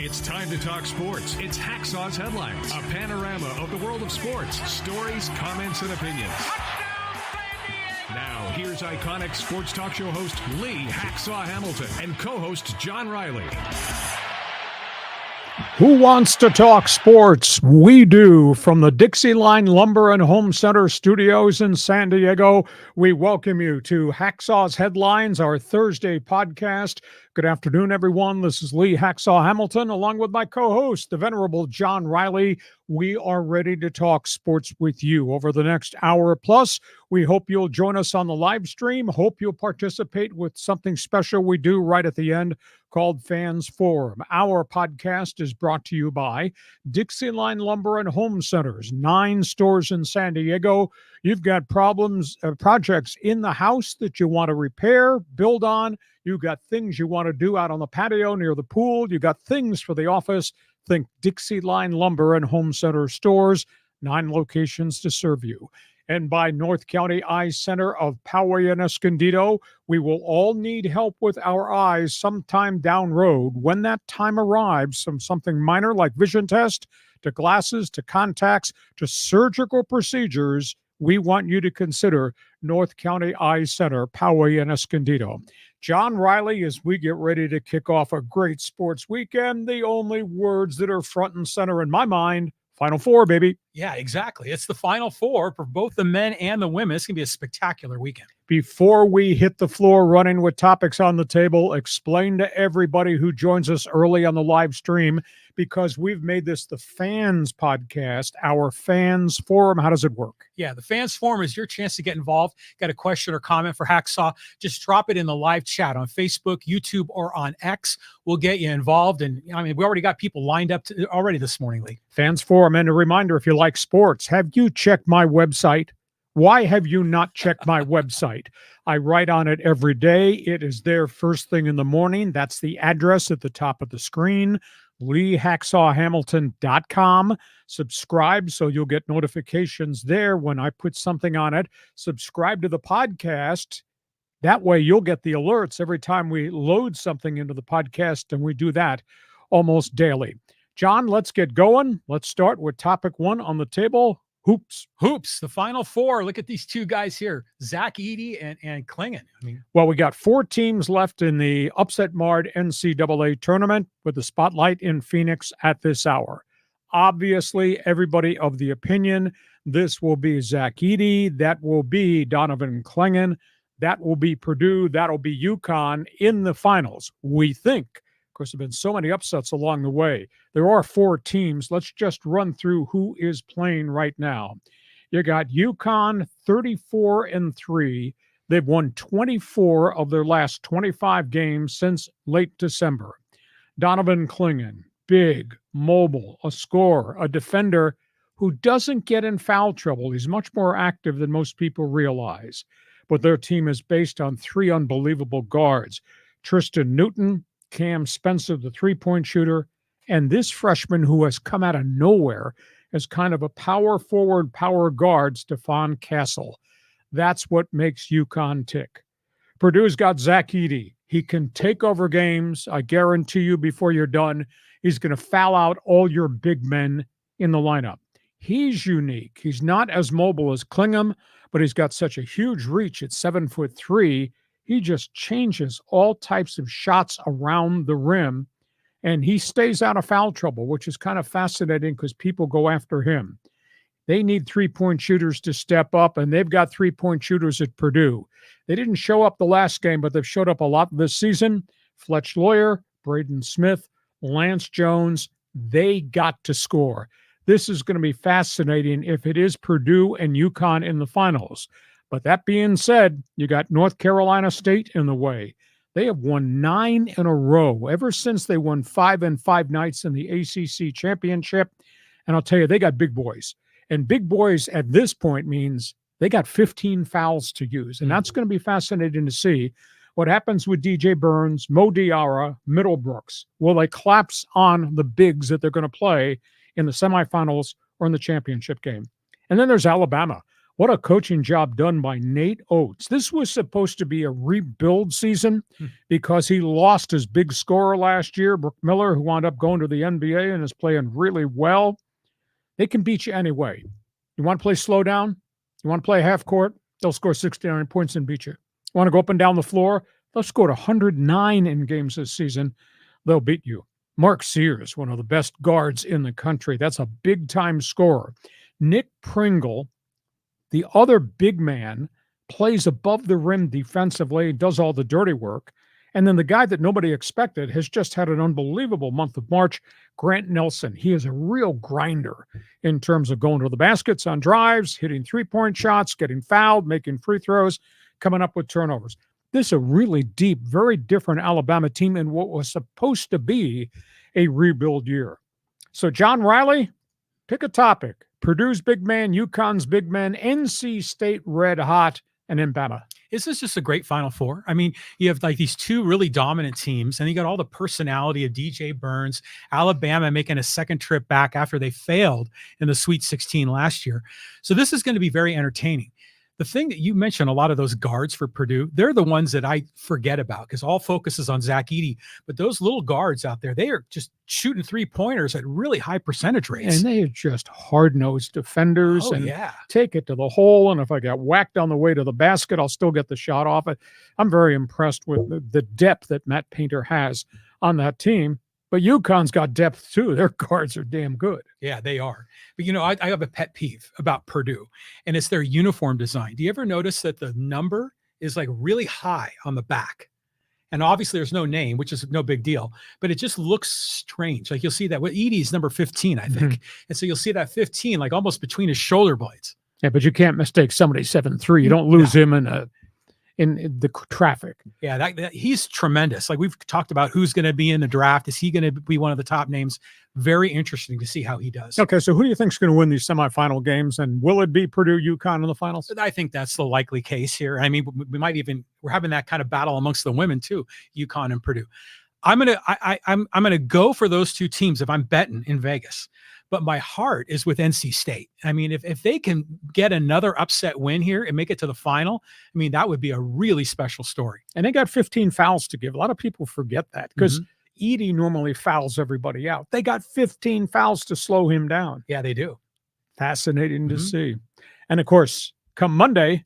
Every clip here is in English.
It's time to talk sports. It's Hacksaw's Headlines, a panorama of the world of sports, stories, comments, and opinions. Now, here's iconic sports talk show host Lee Hacksaw Hamilton and co-host John Riley. Who wants to talk sports? We do. From the DIXIELINE Lumber and Home Center studios in San Diego, we welcome you to Hacksaw's Headlines, our Thursday podcast. Good afternoon, everyone. This is Lee Hacksaw Hamilton, along with my co-host, the venerable John Riley. We are ready to talk sports with you over the next hour plus. We hope you'll join us on the live stream. Hope you'll participate with something special we do right at the end called Fans Forum. Our podcast is brought to you by DIXIELINE Lumber and Home Centers, 9 stores in San Diego. You've got projects in the house that you want to repair, build on. You got things you want to do out on the patio near the pool. You got things for the office. Think DIXIELINE Lumber and Home Center stores, 9 locations to serve you. And by North County Eye Center of Poway and Escondido, we will all need help with our eyes sometime down road. When that time arrives, from something minor like vision test to glasses to contacts to surgical procedures, we want you to consider North County Eye Center, Poway and Escondido. John Riley, as we get ready to kick off a great sports weekend, the only words that are front and center in my mind, Final Four, baby. Yeah, exactly. It's the Final Four for both the men and the women. It's going to be a spectacular weekend. Before we hit the floor running with topics on the table, explain to everybody who joins us early on the live stream, because we've made this the Fans Podcast, our Fans Forum. How does it work? Yeah, the Fans Forum is your chance to get involved. Got a question or comment for Hacksaw? Just drop it in the live chat on Facebook, YouTube, or on X. We'll get you involved. And I mean, we already got people lined up already this morning, Lee. Fans Forum. And a reminder, if you like sports, have you checked my website? Why have you not checked my website? I write on it every day. It is there first thing in the morning. That's the address at the top of the screen, LeeHacksawHamilton.com. Subscribe so you'll get notifications there when I put something on it. Subscribe to the podcast. That way you'll get the alerts every time we load something into the podcast, and we do that almost daily. John, let's get going. Let's start with topic 1 on the table. Hoops, the Final Four. Look at these two guys here, Zach Edey and Klingon. Well, we got 4 teams left in the upset-marred NCAA tournament with the spotlight in Phoenix at this hour. Obviously, everybody of the opinion, this will be Zach Edey, that will be Donovan Klingon, that will be Purdue, that'll be UConn in the finals, we think. Of course, there have been so many upsets along the way. There are 4 teams. Let's just run through who is playing right now. You got UConn 34-3. They've won 24 of their last 25 games since late December. Donovan Klingon, big, mobile, a scorer, a defender who doesn't get in foul trouble. He's much more active than most people realize. But their team is based on 3 unbelievable guards. Tristan Newton, Cam Spencer, the three-point shooter, and this freshman who has come out of nowhere as kind of a power forward, power guard, Stephon Castle. That's what makes UConn tick. Purdue's got Zach Edey. He can take over games. I guarantee you before you're done, he's going to foul out all your big men in the lineup. He's unique. He's not as mobile as Klingon, but he's got such a huge reach at 7'3". He just changes all types of shots around the rim, and he stays out of foul trouble, which is kind of fascinating because people go after him. They need three-point shooters to step up, and they've got three-point shooters at Purdue. They didn't show up the last game, but they've showed up a lot this season. Fletch Lawyer, Braden Smith, Lance Jones, they got to score. This is going to be fascinating if it is Purdue and UConn in the finals. But that being said, you got North Carolina State in the way. They have won 9 in a row ever since they won 5 and 5 nights in the ACC championship. And I'll tell you, they got big boys. And big boys at this point means they got 15 fouls to use. And that's going to be fascinating to see what happens with DJ Burns, Mo Diarra, Middlebrooks. Will they collapse on the bigs that they're going to play in the semifinals or in the championship game? And then there's Alabama. What a coaching job done by Nate Oates. This was supposed to be a rebuild season because he lost his big scorer last year, Brooke Miller, who wound up going to the NBA and is playing really well. They can beat you anyway. You want to play slow down? You want to play half court? They'll score 69 points and beat you. You want to go up and down the floor? They'll score 109 in games this season. They'll beat you. Mark Sears, one of the best guards in the country. That's a big-time scorer. Nick Pringle, the other big man, plays above the rim defensively, does all the dirty work. And then the guy that nobody expected has just had an unbelievable month of March, Grant Nelson. He is a real grinder in terms of going to the baskets on drives, hitting three-point shots, getting fouled, making free throws, coming up with turnovers. This is a really deep, very different Alabama team in what was supposed to be a rebuild year. So, John Riley, pick a topic. Purdue's big man, UConn's big man, NC State red hot, and then Bama. Is this just a great Final Four? I mean, you have like these two really dominant teams, and you got all the personality of DJ Burns, Alabama making a second trip back after they failed in the Sweet 16 last year. So this is going to be very entertaining. The thing that you mentioned, a lot of those guards for Purdue, they're the ones that I forget about because all focus is on Zach Edey. But those little guards out there, they are just shooting three-pointers at really high percentage rates. And they are just hard-nosed defenders and take it to the hole. And if I got whacked on the way to the basket, I'll still get the shot off it. I'm very impressed with the depth that Matt Painter has on that team. But UConn's got depth too. Their guards are damn good. Yeah, they are. But, I have a pet peeve about Purdue, and it's their uniform design. Do you ever notice that the number is like really high on the back? And obviously there's no name, which is no big deal, but it just looks strange. Like you'll see that with Edey's number 15, I think. And so you'll see that 15 like almost between his shoulder blades. Yeah, but you can't mistake somebody 7'3". You don't lose him in the traffic. Yeah, that he's tremendous. Like we've talked about who's going to be in the draft. Is he going to be one of the top names? Very interesting to see how he does. Okay, so who do you think is going to win these semifinal games? And will it be Purdue-UConn in the finals? I think that's the likely case here. I mean, we're having that kind of battle amongst the women too, UConn and Purdue. I'm gonna go for those two teams if I'm betting in Vegas. But my heart is with NC State. I mean, if they can get another upset win here and make it to the final, I mean, that would be a really special story. And they got 15 fouls to give. A lot of people forget that because Edey normally fouls everybody out. They got 15 fouls to slow him down. Yeah, they do. Fascinating to see. And of course, come Monday,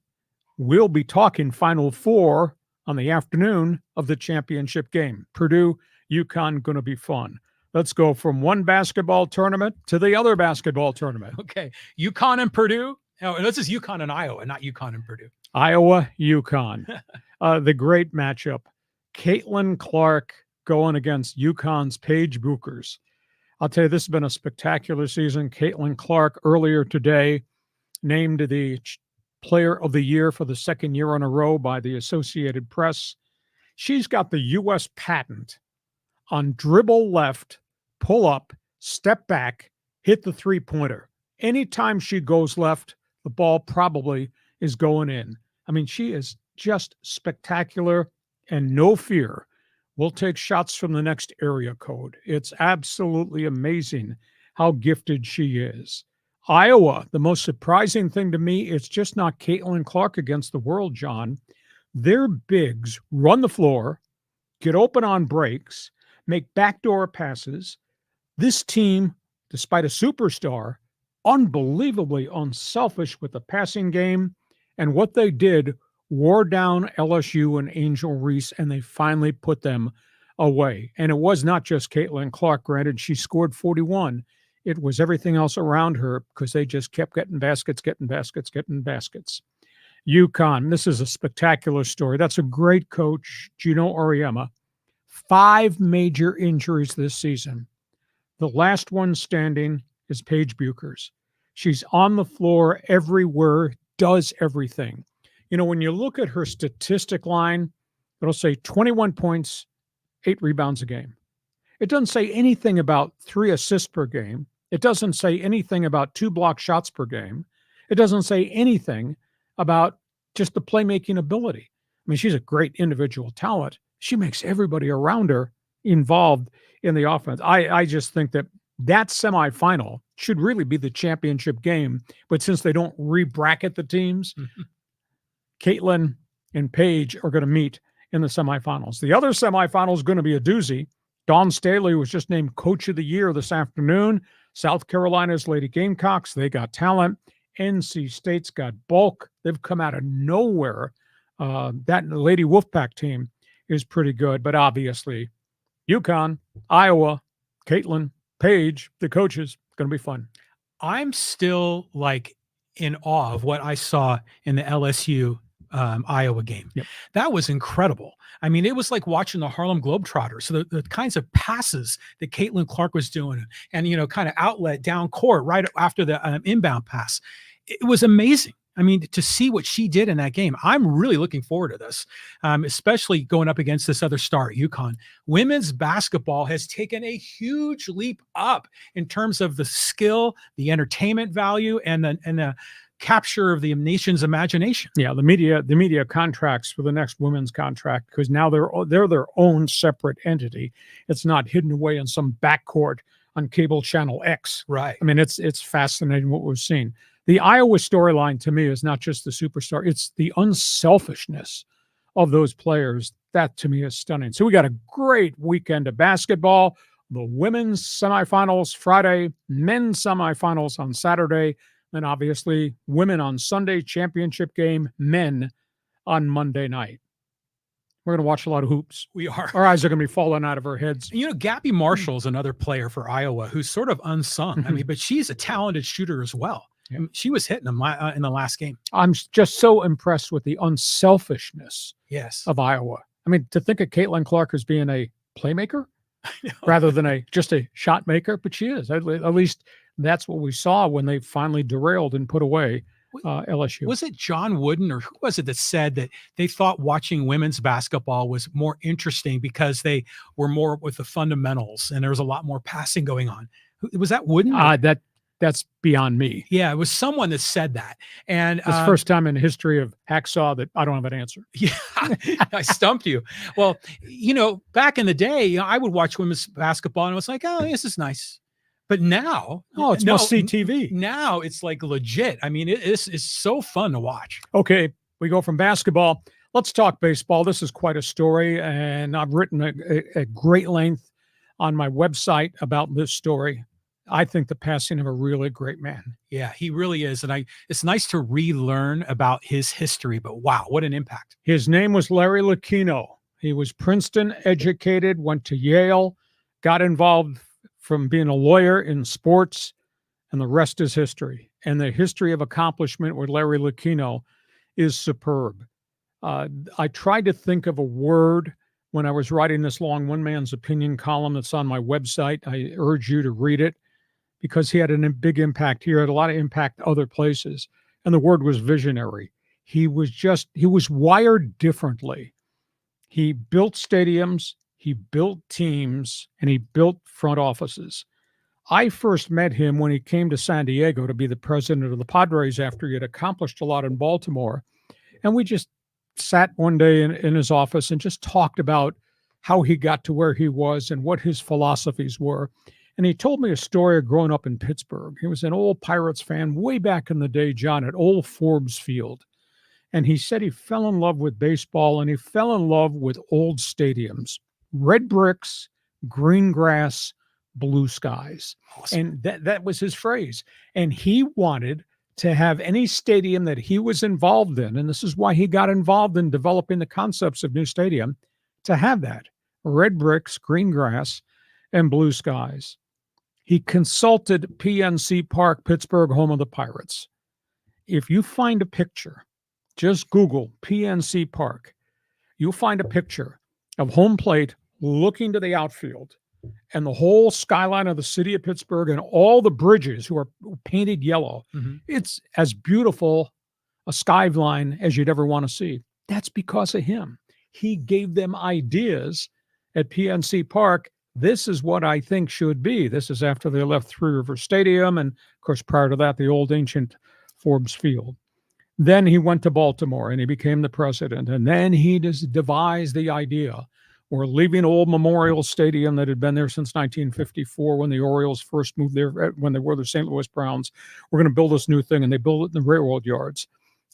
we'll be talking Final Four on the afternoon of the championship game. Purdue-UConn going to be fun. Let's go from one basketball tournament to the other basketball tournament. Okay. UConn and Purdue. No, this is UConn and Iowa, not UConn and Purdue. Iowa-UConn. The great matchup. Caitlin Clark going against UConn's Paige Buchers. I'll tell you, this has been a spectacular season. Caitlin Clark earlier today named the Player of the Year for the second year in a row by the Associated Press. She's got the U.S. patent on dribble left, pull up, step back, hit the three-pointer. Anytime she goes left, the ball probably is going in. I mean, she is just spectacular and no fear. We'll take shots from the next area code. It's absolutely amazing how gifted she is. Iowa, the most surprising thing to me, it's just not Caitlin Clark against the world, John. Their bigs run the floor, get open on breaks, make backdoor passes. This team, despite a superstar, unbelievably unselfish with the passing game. And what they did wore down LSU and Angel Reese, and they finally put them away. And it was not just Caitlin Clark. Granted, she scored 41. It was everything else around her because they just kept getting baskets. UConn, this is a spectacular story. That's a great coach, Gino Auriemma. 5 major injuries this season. The last one standing is Paige Buchers. She's on the floor everywhere, does everything. You know, when you look at her statistic line, it'll say 21 points, 8 rebounds a game. It doesn't say anything about 3 assists per game. It doesn't say anything about 2 block shots per game. It doesn't say anything about just the playmaking ability. I mean, she's a great individual talent. She makes everybody around her involved in the offense. I just think that semifinal should really be the championship game. But since they don't re-bracket the teams, Caitlin and Paige are going to meet in the semifinals. The other semifinal is going to be a doozy. Dawn Staley was just named Coach of the Year this afternoon. South Carolina's Lady Gamecocks, they got talent. NC State's got bulk. They've come out of nowhere. That Lady Wolfpack team is pretty good, but obviously UConn, Iowa, Caitlin, Paige, the coaches, going to be fun. I'm still like in awe of what I saw in the LSU Iowa game. Yep. That was incredible. I mean, it was like watching the Harlem Globetrotters. So the kinds of passes that Caitlin Clark was doing and, you know, kind of outlet down court right after the inbound pass. It was amazing. I mean, to see what she did in that game, I'm really looking forward to this, especially going up against this other star at UConn. Women's basketball has taken a huge leap up in terms of the skill, the entertainment value, and the capture of the nation's imagination. Yeah, the media contracts for the next women's contract, because now they're their own separate entity. It's not hidden away in some backcourt on cable channel X. Right. I mean, it's fascinating what we've seen. The Iowa storyline to me is not just the superstar, it's the unselfishness of those players. That to me is stunning. So we got a great weekend of basketball. The women's semifinals Friday, men's semifinals on Saturday, and obviously women on Sunday, championship game, men on Monday night. We're going to watch a lot of hoops. We are. Our eyes are going to be falling out of our heads. You know, Gabby Marshall's another player for Iowa who's sort of unsung. I mean, but she's a talented shooter as well. Yeah. I mean, she was hitting them in the last game. I'm just so impressed with the unselfishness of Iowa. I mean, to think of Caitlin Clark as being a playmaker rather than just a shot maker, but she is. At least that's what we saw when they finally derailed and put away LSU. Was it John Wooden or who was it that said that they thought watching women's basketball was more interesting because they were more with the fundamentals and there was a lot more passing going on? Was that Wooden? That's beyond me. Yeah, it was someone that said that. And it's the first time in the history of Hacksaw that I don't have an answer. Yeah, I stumped you. Well, you know, back in the day, I would watch women's basketball and I was like, oh, this is nice. But now, it's must-see TV. Now it's like legit. I mean, it's so fun to watch. Okay, we go from basketball. Let's talk baseball. This is quite a story, and I've written at great length on my website about this story. I think the passing of a really great man. Yeah, he really is. And it's nice to relearn about his history, but wow, what an impact. His name was Larry Lucchino. He was Princeton educated, went to Yale, got involved from being a lawyer in sports, and the rest is history. And the history of accomplishment with Larry Lucchino is superb. I tried to think of a word when I was writing this long one man's opinion column that's on my website. I urge you to read it, because he had a big impact here, had a lot of impact other places. And the word was visionary. He was wired differently. He built stadiums, he built teams, and he built front offices. I first met him when he came to San Diego to be the president of the Padres after he had accomplished a lot in Baltimore. And we just sat one day in his office and just talked about how he got to where he was and what his philosophies were. And he told me a story of growing up in Pittsburgh. He was an old Pirates fan way back in the day, John, at old Forbes Field. And he said he fell in love with baseball and he fell in love with old stadiums, red bricks, green grass, blue skies. Awesome. And that was his phrase. And he wanted to have any stadium that he was involved in, and this is why he got involved in developing the concepts of new stadium, to have that red bricks, green grass, and blue skies. He consulted PNC Park, Pittsburgh, home of the Pirates. If you find a picture, just Google PNC Park, you'll find a picture of home plate looking to the outfield and the whole skyline of the city of Pittsburgh and all the bridges who are painted yellow. Mm-hmm. It's as beautiful a skyline as you'd ever want to see. That's because of him. He gave them ideas at PNC Park. This is what I think should be. This is after they left Three River Stadium, and of course, prior to that, the old ancient Forbes Field. Then he went to Baltimore and he became the president. And then he just devised the idea. We're leaving old Memorial Stadium that had been there since 1954 when the Orioles first moved there, when they were the St. Louis Browns. We're going to build this new thing, and they built it in the railroad yards.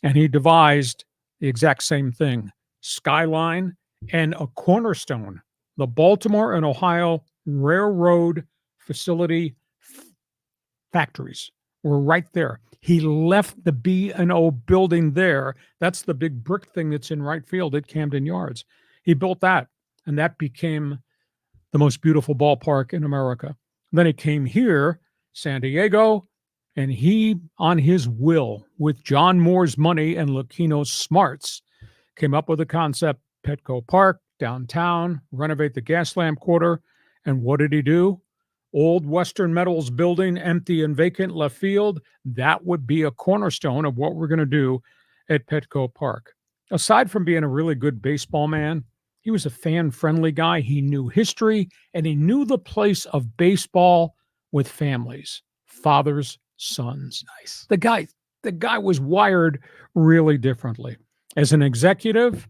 And he devised the exact same thing, skyline and a cornerstone. The Baltimore and Ohio Railroad facility factories were right there. He left the B&O building there. That's the big brick thing that's in right field at Camden Yards. He built that, and that became the most beautiful ballpark in America. Then he came here, San Diego, and he, on his will, with John Moore's money and Lucchino's smarts, came up with the concept, Petco Park, downtown, renovate the Gaslamp Quarter. And what did he do? Old Western Metals building, empty and vacant, left field. That would be a cornerstone of what we're going to do at Petco Park. Aside from being a really good baseball man, he was a fan-friendly guy. He knew history, and he knew the place of baseball with families, fathers, sons. Nice. The guy was wired really differently. As an executive,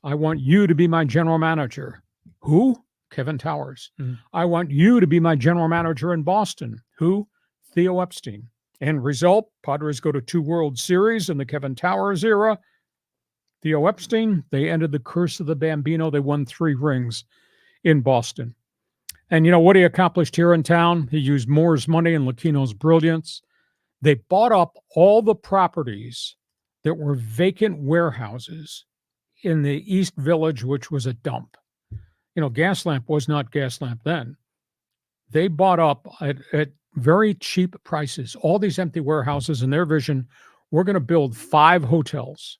I want you to be my general manager. Who? Kevin Towers. I want you to be my general manager in Boston. Who? Theo Epstein. End result, Padres go to 2 World Series in the Kevin Towers era. Theo Epstein, they ended the curse of the Bambino. They won 3 rings in Boston. And you know what he accomplished here in town? He used Moore's money and Lucchino's brilliance. They bought up all the properties that were vacant warehouses in the East Village, which was a dump. You know, Gaslamp was not Gaslamp then. They bought up at very cheap prices all these empty warehouses, and their vision, we're going to build 5 hotels,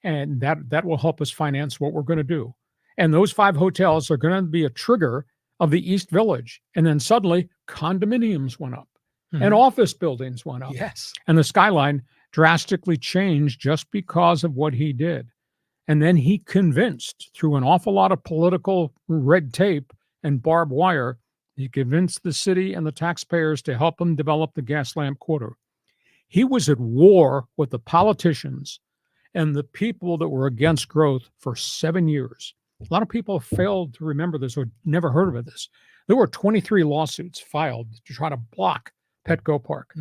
and that will help us finance what we're going to do. And those 5 hotels are going to be a trigger of the East Village. And then suddenly condominiums went up and office buildings went up. Yes. And the skyline drastically changed just because of what he did. And then he convinced, through an awful lot of political red tape and barbed wire, he convinced the city and the taxpayers to help him develop the Gaslamp Quarter. He was at war with the politicians and the people that were against growth for 7 years. A lot of people failed to remember this or never heard of this. There were 23 lawsuits filed to try to block Petco Park.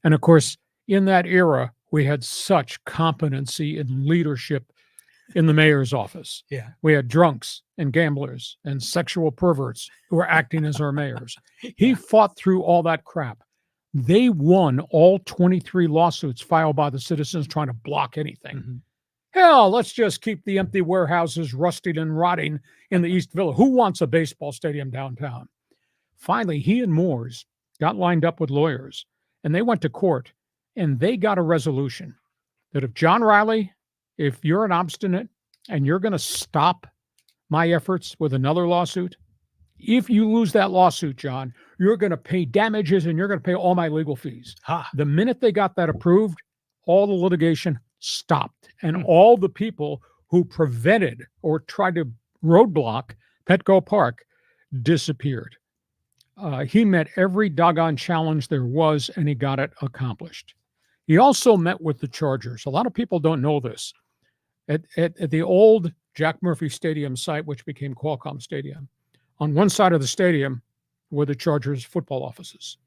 And of course, in that era, we had such competency and leadership in the mayor's office. Yeah. We had drunks and gamblers and sexual perverts who were acting as our mayors. He fought through all that crap. They won all 23 lawsuits filed by the citizens trying to block anything. Hell, let's just keep the empty warehouses rusting and rotting in the East Village. Who wants a baseball stadium downtown? Finally, he and Moores got lined up with lawyers, and they went to court, and they got a resolution that if John Riley, if you're an obstinate and you're going to stop my efforts with another lawsuit, if you lose that lawsuit, John, you're going to pay damages and you're going to pay all my legal fees. The minute they got that approved, all the litigation stopped. And all the people who prevented or tried to roadblock Petco Park disappeared. He met every doggone challenge there was, and he got it accomplished. He also met with the Chargers. A lot of people don't know this. At the old Jack Murphy Stadium site, which became Qualcomm Stadium, on one side of the stadium were the Chargers football offices.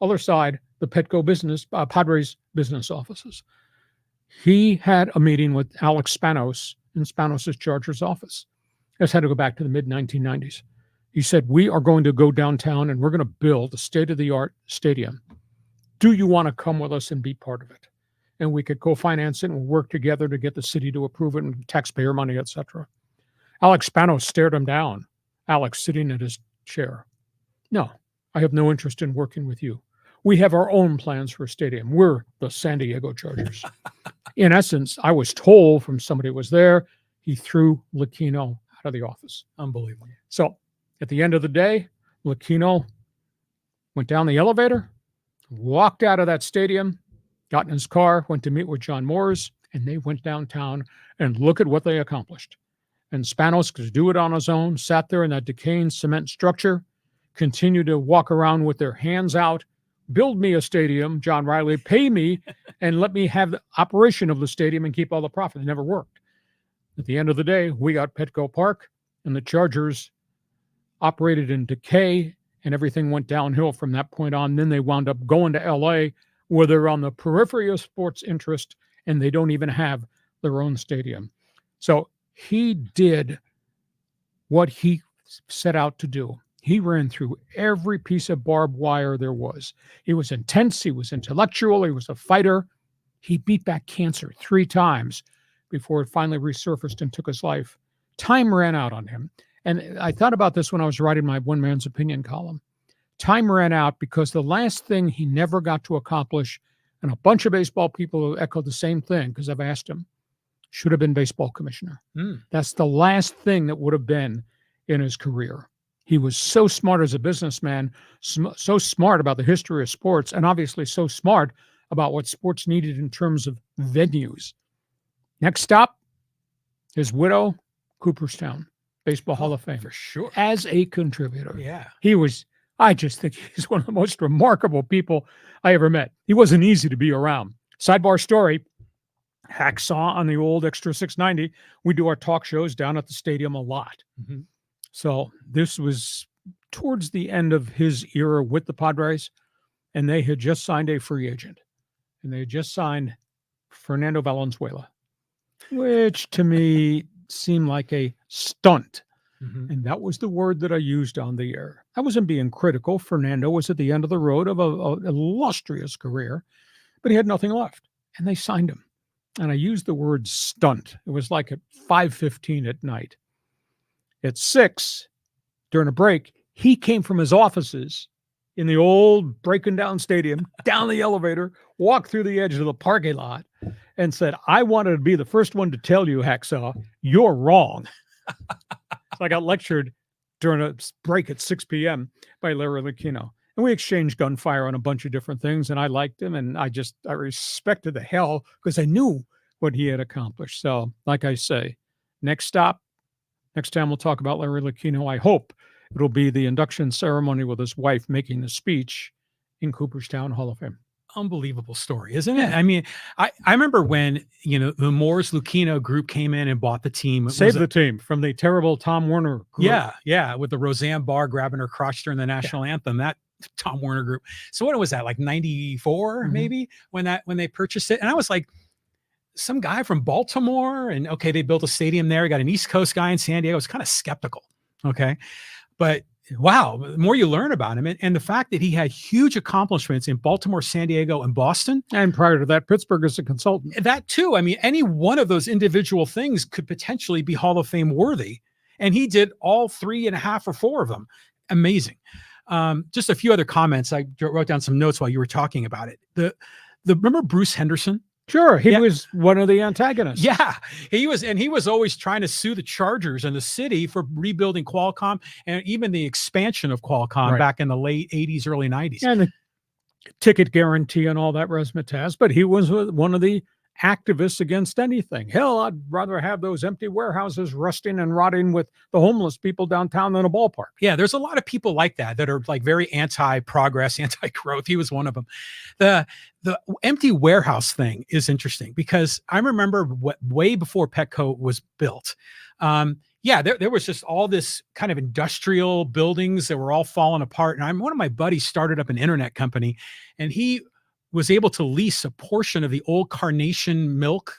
Other side, the Petco Padres business offices. He had a meeting with Alex Spanos in Spanos' Chargers office. This had to go back to the mid-1990s. He said, we are going to go downtown and we're going to build a state-of-the-art stadium. Do you want to come with us and be part of it? And we could co-finance it and work together to get the city to approve it and taxpayer money, etc. Alex Spanos stared him down. Alex sitting at his chair. No, I have no interest in working with you. We have our own plans for a stadium. We're the San Diego Chargers. In essence, I was told from somebody who was there, he threw Lucchino out of the office. Unbelievable. So at the end of the day, Lucchino went down the elevator, walked out of that stadium, got in his car, went to meet with John Moores, and they went downtown, and look at what they accomplished. And Spanos could do it on his own, sat there in that decaying cement structure, continued to walk around with their hands out, build me a stadium, John Riley, pay me, and let me have the operation of the stadium and keep all the profit. It never worked. At the end of the day, we got Petco Park. And the Chargers operated in decay, and everything went downhill from that point on. Then they wound up going to LA, where they're on the periphery of sports interest, and they don't even have their own stadium. So he did what he set out to do. He ran through every piece of barbed wire there was. He was intense. He was intellectual. He was a fighter. He beat back cancer 3 times before it finally resurfaced and took his life. Time ran out on him. And I thought about this when I was writing my One Man's Opinion column. Time ran out because the last thing he never got to accomplish, and a bunch of baseball people echoed the same thing because I've asked him, should have been baseball commissioner. That's the last thing that would have been in his career. He was so smart as a businessman, so smart about the history of sports, and obviously so smart about what sports needed in terms of venues. Next stop, his widow, Cooperstown, Baseball Hall of Fame. For sure. As a contributor. Yeah. I just think he's one of the most remarkable people I ever met. He wasn't easy to be around. Sidebar story, Hacksaw on the old Extra 690. We do our talk shows down at the stadium a lot. Mm-hmm. So this was towards the end of his era with the Padres, and they had just signed a free agent. And they had just signed Fernando Valenzuela, which to me seemed like a stunt. Mm-hmm. And that was the word that I used on the air. I wasn't being critical. Fernando was at the end of the road of an illustrious career, but he had nothing left. And they signed him. And I used the word stunt. It was like at 5:15 at night. At 6, during a break, he came from his offices in the old Breaking Down Stadium, down the elevator, walked through the edge of the parking lot, and said, I wanted to be the first one to tell you, Hacksaw, you're wrong. So I got lectured during a break at 6 p.m. by Larry Lucchino. And we exchanged gunfire on a bunch of different things, and I liked him, and I respected the hell because I knew what he had accomplished. So, like I say, next time we'll talk about Larry Lucchino. I hope it'll be the induction ceremony with his wife making the speech in Cooperstown Hall of Fame. Unbelievable story, isn't it? I mean, I remember when, the Moore's Lucchino group came in and bought the team. Saved the team from the terrible Tom Werner group. Yeah, with the Roseanne Barr grabbing her crotch during the national anthem, that Tom Werner group. So what was that, like 94 maybe, when they purchased it? And I was like, some guy from Baltimore, and okay, they built a stadium there. Got an East Coast guy in San Diego. I was kind of skeptical. Okay. But wow, the more you learn about him, and the fact that he had huge accomplishments in Baltimore, San Diego, and Boston. And prior to that, Pittsburgh as a consultant. That too. I mean, any one of those individual things could potentially be Hall of Fame worthy. And he did all 3.5 or 4 of them. Amazing. Just a few other comments. I wrote down some notes while you were talking about it. Remember Bruce Henderson? Sure, he was one of the antagonists. Yeah, he was always trying to sue the Chargers and the city for rebuilding Qualcomm and even the expansion of Qualcomm back in the late 80s, early 90s. And the ticket guarantee and all that razzmatazz. But he was one of the activists against anything. Hell, I'd rather have those empty warehouses rusting and rotting with the homeless people downtown than a ballpark. Yeah, there's a lot of people like that are like very anti-progress, anti-growth. He was one of them. The empty warehouse thing is interesting because I remember way before Petco was built. There was just all this kind of industrial buildings that were all falling apart. And one of my buddies started up an internet company, and he was able to lease a portion of the old Carnation Milk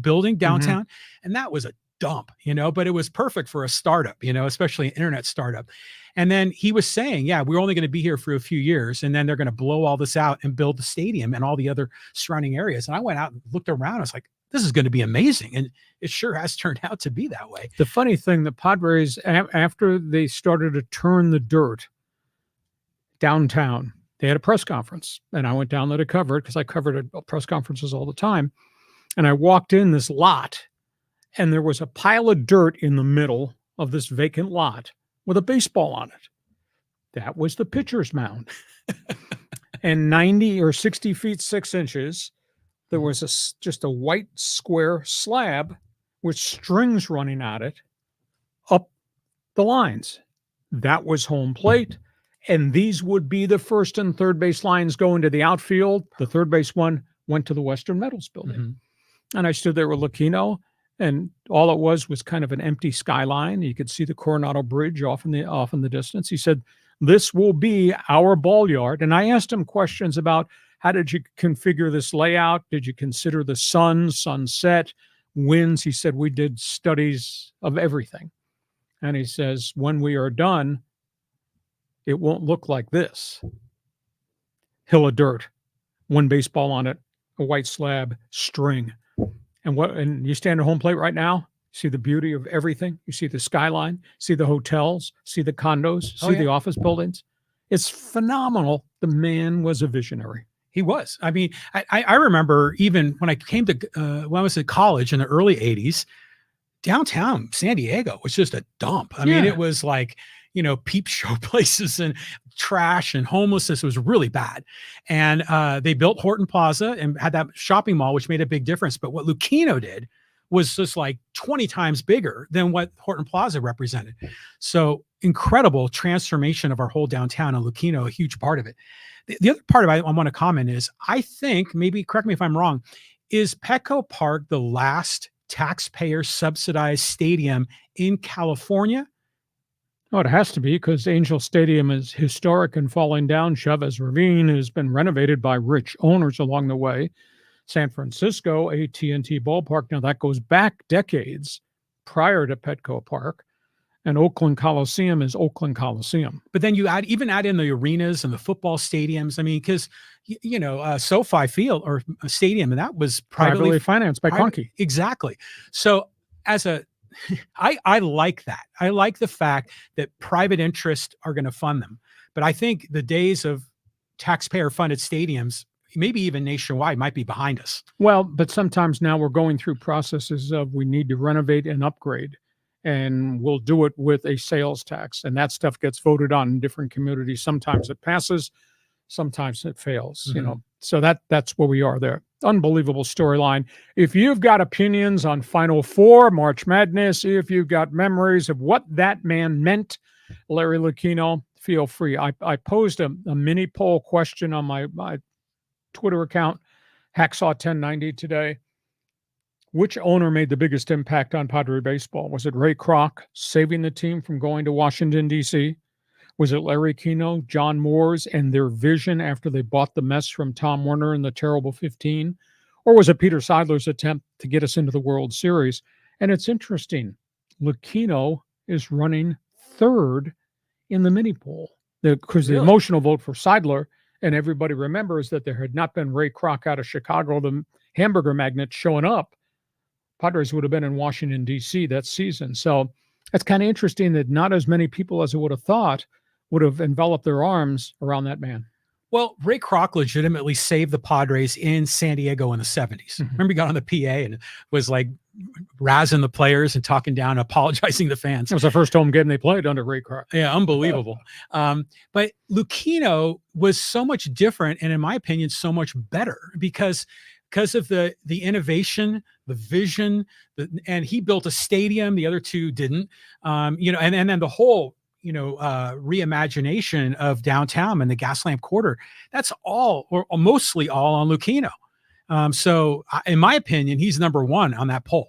building downtown. And that was a dump, but it was perfect for a startup, especially an internet startup. And then he was saying, we're only going to be here for a few years, and then they're going to blow all this out and build the stadium and all the other surrounding areas. And I went out and looked around. I was like, this is going to be amazing. And it sure has turned out to be that way. The funny thing, the Padres, after they started to turn the dirt downtown, they had a press conference, and I went down there to cover it because I covered press conferences all the time. And I walked in this lot, and there was a pile of dirt in the middle of this vacant lot with a baseball on it. That was the pitcher's mound. And 90 or 60 feet, 6 inches, there was just a white square slab with strings running at it up the lines. That was home plate. And these would be the first and third base lines going to the outfield. The third base one went to the Western Metals building. And I stood there with Lucchino, and all it was kind of an empty skyline. You could see the Coronado Bridge off in the distance. He said, "This will be our ball yard." And I asked him questions about, how did you configure this layout? Did you consider the sun, sunset, winds? He said, "We did studies of everything." And he says, "When we are done, it won't look like this. Hill of dirt, one baseball on it, a white slab, string. And you stand at home plate right now, see the beauty of everything. You see the skyline, see the hotels, see the condos, see the office buildings. It's phenomenal." The man was a visionary. He was. I mean, I remember even when I came to, when I was in college in the early 80s, downtown San Diego was just a dump. I mean, it was like, peep show places and trash and homelessness was really bad. And they built Horton Plaza and had that shopping mall, which made a big difference. But what Lucchino did was just like 20 times bigger than what Horton Plaza represented. So incredible transformation of our whole downtown, and Lucchino, a huge part of it. The other part I want to comment is, I think, maybe correct me if I'm wrong, is Petco Park the last taxpayer subsidized stadium in California? Oh, it has to be, because Angel Stadium is historic and falling down. Chavez Ravine has been renovated by rich owners along the way. San Francisco, AT&T Ballpark, now that goes back decades prior to Petco Park. And Oakland Coliseum is Oakland Coliseum. But then you add in the arenas and the football stadiums. I mean, because, SoFi Field or a stadium, and that was privately financed by Conkey. Exactly. So I like that. I like the fact that private interests are going to fund them. But I think the days of taxpayer funded stadiums, maybe even nationwide, might be behind us. Well, but sometimes now we're going through processes of, we need to renovate and upgrade, and we'll do it with a sales tax. And that stuff gets voted on in different communities. Sometimes it passes, sometimes it fails, So that's where we are there. Unbelievable storyline. If you've got opinions on Final Four, March Madness, if you've got memories of what that man meant, Larry Lucchino, feel free. I posed a mini poll question on my Twitter account, Hacksaw 1090 today. Which owner made the biggest impact on Padre baseball? Was it Ray Kroc saving the team from going to Washington, D.C.? Was it Larry Kino, John Moores, and their vision after they bought the mess from Tom Werner in the terrible 15? Or was it Peter Seidler's attempt to get us into the World Series? And it's interesting. Lucchino is running third in the mini poll, because the emotional vote for Seidler, and everybody remembers that there had not been Ray Kroc out of Chicago, the hamburger magnate, showing up. Padres would have been in Washington, D.C. that season. So it's kind of interesting that not as many people as I would have thought would have enveloped their arms around that man. Well, Ray Kroc legitimately saved the Padres in San Diego in the 70s. Remember, he got on the PA and was like razzing the players and talking down, apologizing to fans. It was the first home game they played under Ray Kroc. Yeah, unbelievable. But Lucchino was so much different, and in my opinion, so much better because of the innovation, the vision, and he built a stadium. The other two didn't, and then the whole, reimagination of downtown and the Gaslamp Quarter. That's all, or mostly all, on Lucchino. So in my opinion, he's number one on that poll.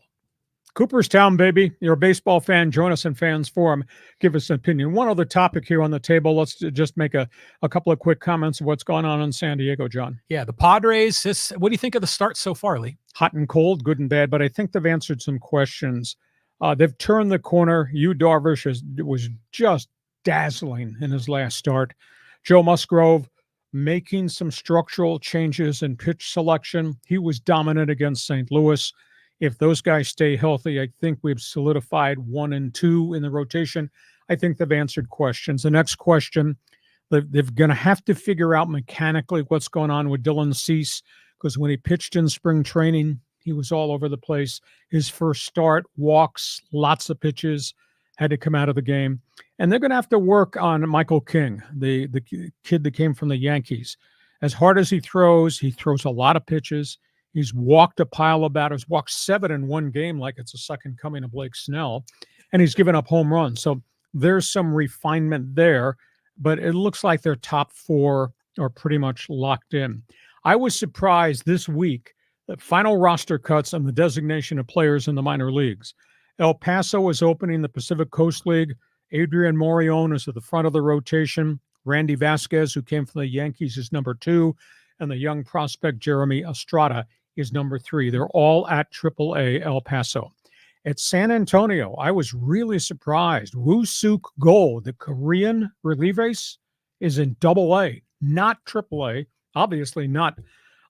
Cooperstown, baby. You're a baseball fan. Join us in Fans Forum. Give us an opinion. One other topic here on the table. Let's just make a couple of quick comments of what's going on in San Diego, John. Yeah, the Padres. What do you think of the start so far, Lee? Hot and cold, good and bad, but I think they've answered some questions. They've turned the corner. Yu Darvish was just dazzling in his last start. Joe Musgrove making some structural changes in pitch selection. He was dominant against St. Louis. If those guys stay healthy, I think we've solidified 1 and 2 in the rotation. I think they've answered questions. The next question, they're going to have to figure out mechanically what's going on with Dylan Cease, because when he pitched in spring training, he was all over the place. His first start, walks, lots of pitches, had to come out of the game. And they're going to have to work on Michael King, the kid that came from the Yankees. As hard as he throws a lot of pitches. He's walked a pile of batters, walked 7 in one game like it's a second coming of Blake Snell, and he's given up home runs. So there's some refinement there, but it looks like their top 4 are pretty much locked in. I was surprised this week The final roster cuts and the designation of players in the minor leagues. El Paso is opening the Pacific Coast League. Adrian Morion is at the front of the rotation. Randy Vasquez, who came from the Yankees, is number 2. And the young prospect Jeremy Estrada is number 3. They're all at AAA El Paso. At San Antonio, I was really surprised. Woo-Suk Go, the Korean relief ace, is in AA, not AAA, obviously not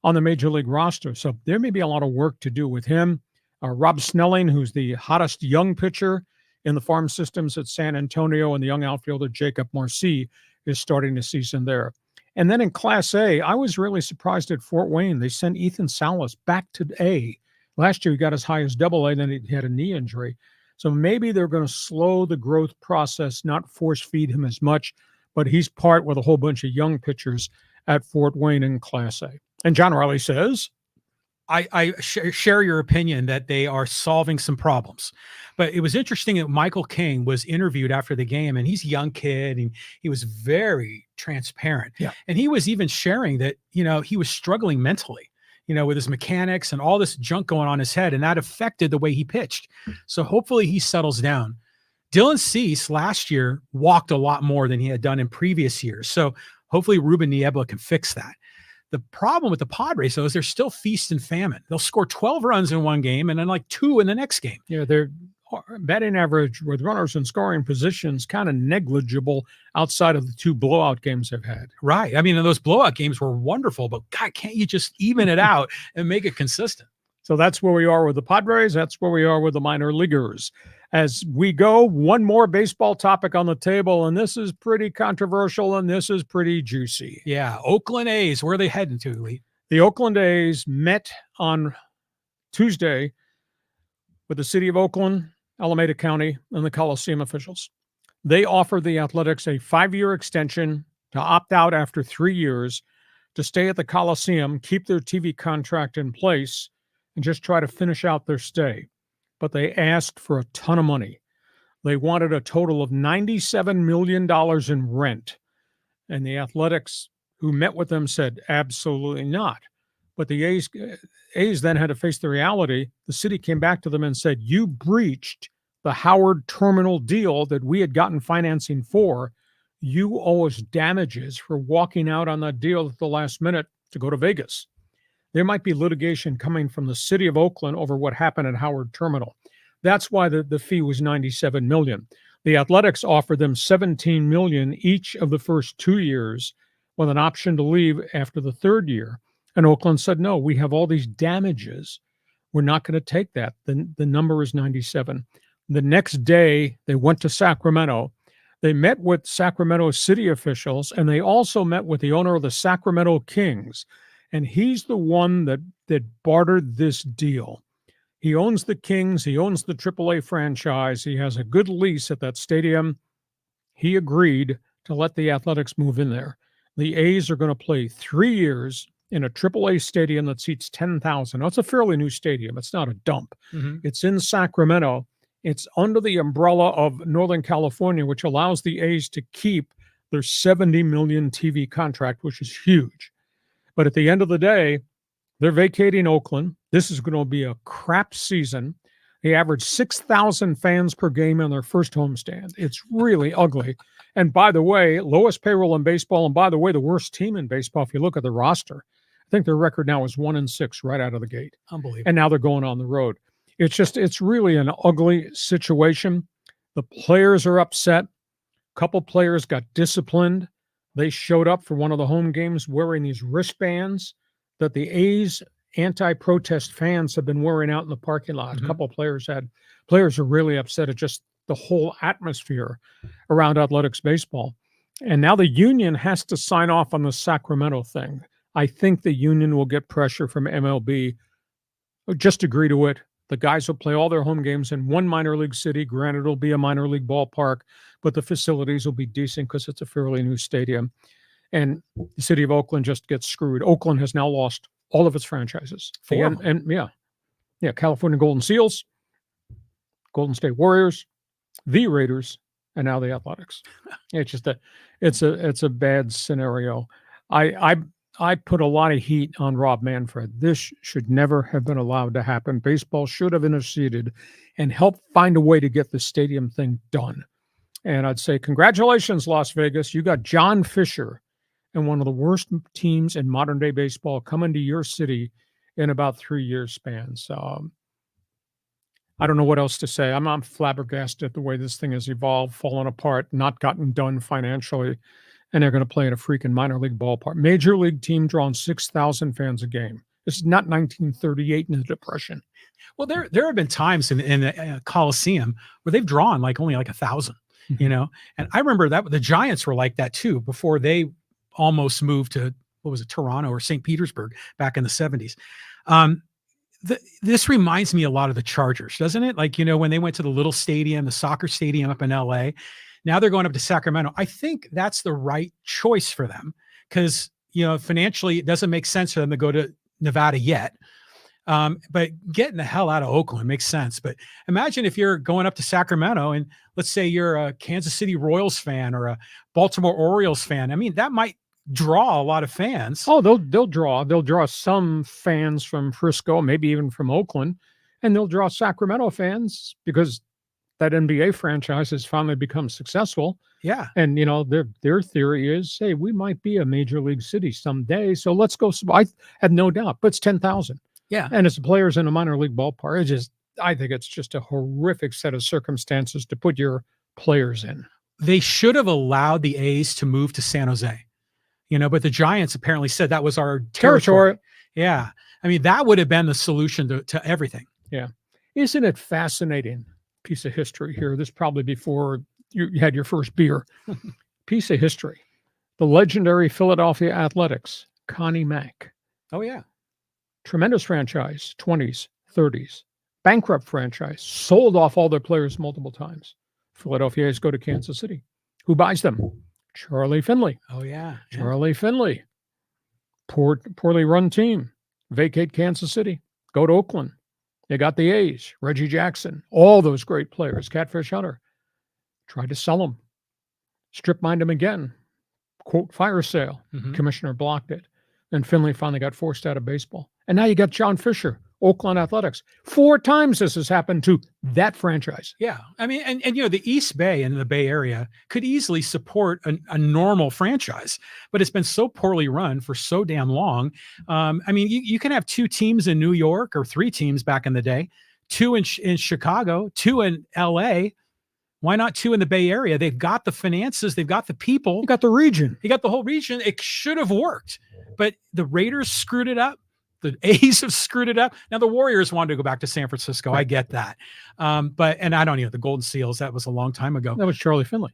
on the major league roster. So there may be a lot of work to do with him. Rob Snelling, who's the hottest young pitcher in the farm systems at San Antonio, and the young outfielder Jacob Marcy is starting the season there. And then in Class A, I was really surprised at Fort Wayne. They sent Ethan Salas back to A. Last year, he got as high as AA, then he had a knee injury. So maybe they're going to slow the growth process, not force feed him as much, but he's part with a whole bunch of young pitchers at Fort Wayne in Class A. And John Riley says, I share your opinion that they are solving some problems. But it was interesting that Michael King was interviewed after the game, and he's a young kid, and he was very transparent. Yeah. And he was even sharing that, he was struggling mentally, with his mechanics and all this junk going on in his head, and that affected the way he pitched. So hopefully he settles down. Dylan Cease last year walked a lot more than he had done in previous years. So hopefully Ruben Niebla can fix that. The problem with the Padres, though, is they're still feast and famine. They'll score 12 runs in one game and then like 2 in the next game. Yeah, their batting average with runners in scoring positions kind of negligible outside of the 2 blowout games they've had. Right. I mean, those blowout games were wonderful, but God, can't you just even it out and make it consistent? So that's where we are with the Padres. That's where we are with the minor leaguers. As we go, one more baseball topic on the table, and this is pretty controversial, and this is pretty juicy. Yeah, Oakland A's, where are they heading to, Lee? The Oakland A's met on Tuesday with the city of Oakland, Alameda County, and the Coliseum officials. They offered the Athletics a 5-year extension to opt out after 3 years, to stay at the Coliseum, keep their TV contract in place, and just try to finish out their stay. But they asked for a ton of money. They wanted a total of $97 million in rent. And the Athletics, who met with them, said absolutely not. But the A's then had to face the reality. The city came back to them and said, you breached the Howard Terminal deal that we had gotten financing for. You owe us damages for walking out on that deal at the last minute to go to Vegas. There might be litigation coming from the city of Oakland over what happened at Howard Terminal. That's why the fee was $97 million. The Athletics offered them $17 million each of the first 2 years, with an option to leave after the 3rd year. And Oakland said, no, we have all these damages. We're not going to take that. The number is 97. The next day, they went to Sacramento. They met with Sacramento city officials, and they also met with the owner of the Sacramento Kings. And he's the one that bartered this deal. He owns the Kings. He owns the AAA franchise. He has a good lease at that stadium. He agreed to let the Athletics move in there. The A's are going to play 3 years in a AAA stadium that seats 10,000. Now, it's a fairly new stadium. It's not a dump. Mm-hmm. It's in Sacramento. It's under the umbrella of Northern California, which allows the A's to keep their $70 million TV contract, which is huge. But at the end of the day, they're vacating Oakland. This is going to be a crap season. They average 6,000 fans per game in their first homestand. It's really ugly. And by the way, lowest payroll in baseball. And by the way, the worst team in baseball, if you look at the roster. I think their record now is 1-6 right out of the gate. Unbelievable. And now they're going on the road. It's really an ugly situation. The players are upset. A couple players got disciplined. They showed up for one of the home games wearing these wristbands that the A's anti-protest fans have been wearing out in the parking lot. Mm-hmm. A couple of players are really upset at just the whole atmosphere around athletics baseball. And now the union has to sign off on the Sacramento thing. I think the union will get pressure from MLB. Just agree to it. The guys will play all their home games in one minor league city. Granted, it'll be a minor league ballpark, but the facilities will be decent because it's a fairly new stadium. And the city of Oakland just gets screwed. Oakland has now lost all of its franchises. California Golden Seals, Golden State Warriors, the Raiders, and now the Athletics. It's just it's a bad scenario. I put a lot of heat on Rob Manfred. This should never have been allowed to happen. Baseball should have interceded and helped find a way to get the stadium thing done. And I'd say, congratulations, Las Vegas. You got John Fisher and one of the worst teams in modern day baseball coming to your city in about 3 years span. So I don't know what else to say. I'm flabbergasted at the way this thing has evolved, fallen apart, not gotten done financially. And they're going to play in a freaking minor league ballpark. Major league team drawing 6,000 fans a game. This is not 1938 in the Depression. Well, there have been times in the Coliseum where they've drawn only 1,000, you know. And I remember that the Giants were like that too before they almost moved to, what was it, Toronto or St. Petersburg back in the 70s. This reminds me a lot of the Chargers, doesn't it? When they went to the little stadium, the soccer stadium up in LA. Now they're going up to Sacramento. I think that's the right choice for them because, financially it doesn't make sense for them to go to Nevada yet. But getting the hell out of Oakland makes sense. But imagine if you're going up to Sacramento and let's say you're a Kansas City Royals fan or a Baltimore Orioles fan. I mean, that might draw a lot of fans. Oh, they'll draw some fans from Frisco, maybe even from Oakland, and they'll draw Sacramento fans because that NBA franchise has finally become successful. Yeah. And, their theory is, hey, we might be a major league city someday. So let's go. I have no doubt, but it's 10,000. Yeah. And it's the players in a minor league ballpark. I think it's just a horrific set of circumstances to put your players in. They should have allowed the A's to move to San Jose, but the Giants apparently said that was our territory. Yeah. I mean, that would have been the solution to everything. Yeah. Isn't it fascinating? Piece of history here. This probably before you had your first beer. Piece of history. The legendary Philadelphia Athletics, Connie Mack. Oh, yeah. Tremendous franchise, 20s, 30s. Bankrupt franchise, sold off all their players multiple times. Philadelphia A's go to Kansas City. Who buys them? Charlie Finley. Oh, yeah. Charlie Finley. Poorly run team. Vacate Kansas City. Go to Oakland. They got the A's, Reggie Jackson, all those great players, Catfish Hunter. Tried to sell them. Strip mined them again. Quote, fire sale. Mm-hmm. Commissioner blocked it. Then Finley finally got forced out of baseball. And now you got John Fisher, Oakland Athletics. 4 times this has happened to that franchise. Yeah. I mean, and the East Bay and the Bay Area could easily support a normal franchise, but it's been so poorly run for so damn long. I mean, you can have 2 teams in New York or 3 teams back in the day, 2 in Chicago, 2 in LA. Why not 2 in the Bay Area? They've got the finances. They've got the people. You got the region. You got the whole region. It should have worked, but the Raiders screwed it up. The A's have screwed it up. Now the Warriors wanted to go back to San Francisco. Right. I get that. And I don't the Golden Seals, that was a long time ago. That was Charlie Finley.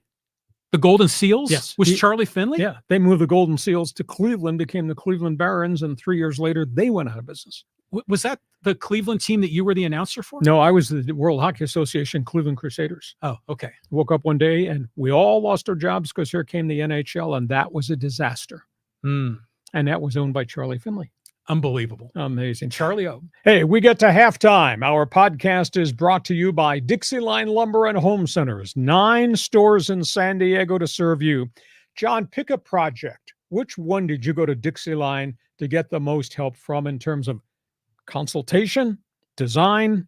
The Golden Seals? Yes. Was Charlie Finley? Yeah. They moved the Golden Seals to Cleveland, became the Cleveland Barons, and 3 years later, they went out of business. Was that the Cleveland team that you were the announcer for? No, I was the World Hockey Association Cleveland Crusaders. Oh, okay. Woke up one day and we all lost our jobs because here came the NHL, and that was a disaster. And that was owned by Charlie Finley. Unbelievable. Amazing. Charlie O. Hey, we get to halftime. Our podcast is brought to you by DIXIELINE Lumber and Home Centers. 9 stores in San Diego to serve you. John, pick a project. Which one did you go to DIXIELINE to get the most help from in terms of consultation, design,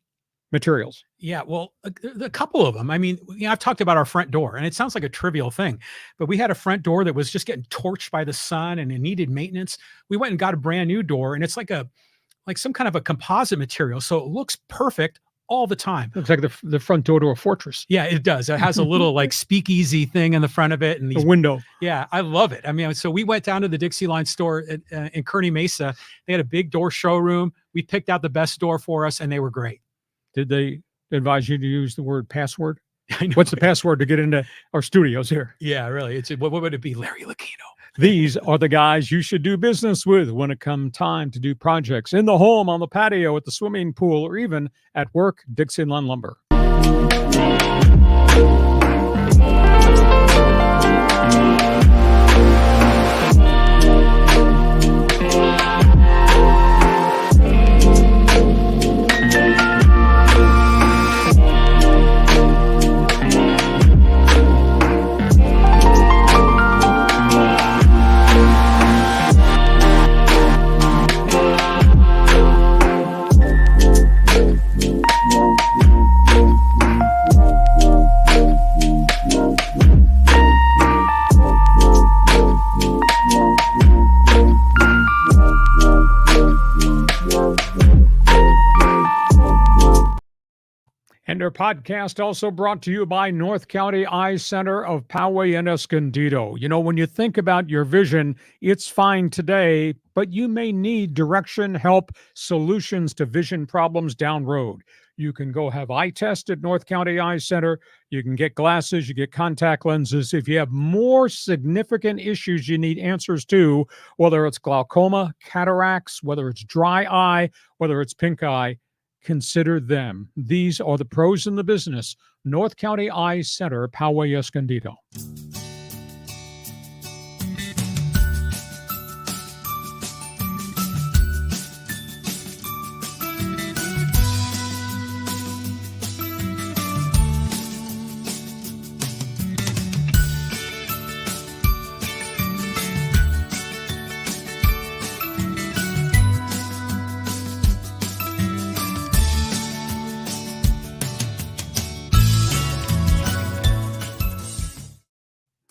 materials? Yeah, well, a couple of them. I mean, I've talked about our front door, and it sounds like a trivial thing, but we had a front door that was just getting torched by the sun and it needed maintenance. We went and got a brand new door, and it's like some kind of a composite material, so it looks perfect all the time. Looks like the front door to a fortress. Yeah, it does. It has a little speakeasy thing in the front of it, and a window. Yeah, I love it. I mean, so we went down to the DIXIELINE store in Kearny Mesa. They had a big door showroom. We picked out the best door for us, and they were great. Did they advise you to use the word password? What's the password to get into our studios here? Yeah, really. What would it be? Larry Lucchino. These are the guys you should do business with when it comes time to do projects in the home, on the patio, at the swimming pool, or even at work. DIXIELINE Lumber. Reminder podcast also brought to you by North County Eye Center of Poway and Escondido. You know, when you think about your vision, it's fine today, but you may need direction, help, solutions to vision problems down road. You can go have eye test at North County Eye Center. You can get glasses, you get contact lenses. If you have more significant issues you need answers to, whether it's glaucoma, cataracts, whether it's dry eye, whether it's pink eye, consider them. These are the pros in the business. North County Eye Center, Poway, Escondido.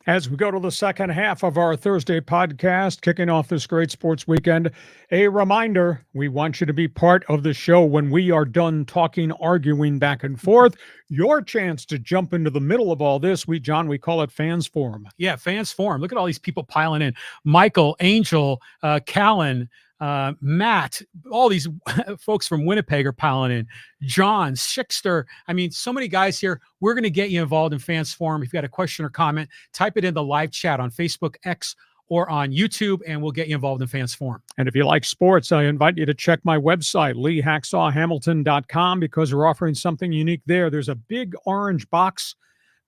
As we go to the second half of our Thursday podcast, kicking off this great sports weekend, a reminder, we want you to be part of the show when we are done talking, arguing back and forth. Your chance to jump into the middle of all this. We call it Fans Forum. Yeah, Fans Forum. Look at all these people piling in. Michael, Angel, Callan, Matt, all these folks from Winnipeg are piling in. John, Schickster. I mean, so many guys here. We're going to get you involved in Fans Forum. If you've got a question or comment, type it in the live chat on Facebook, X, or on YouTube, and we'll get you involved in Fans Forum. And if you like sports, I invite you to check my website, leehacksawhamilton.com, because we're offering something unique there. There's a big orange box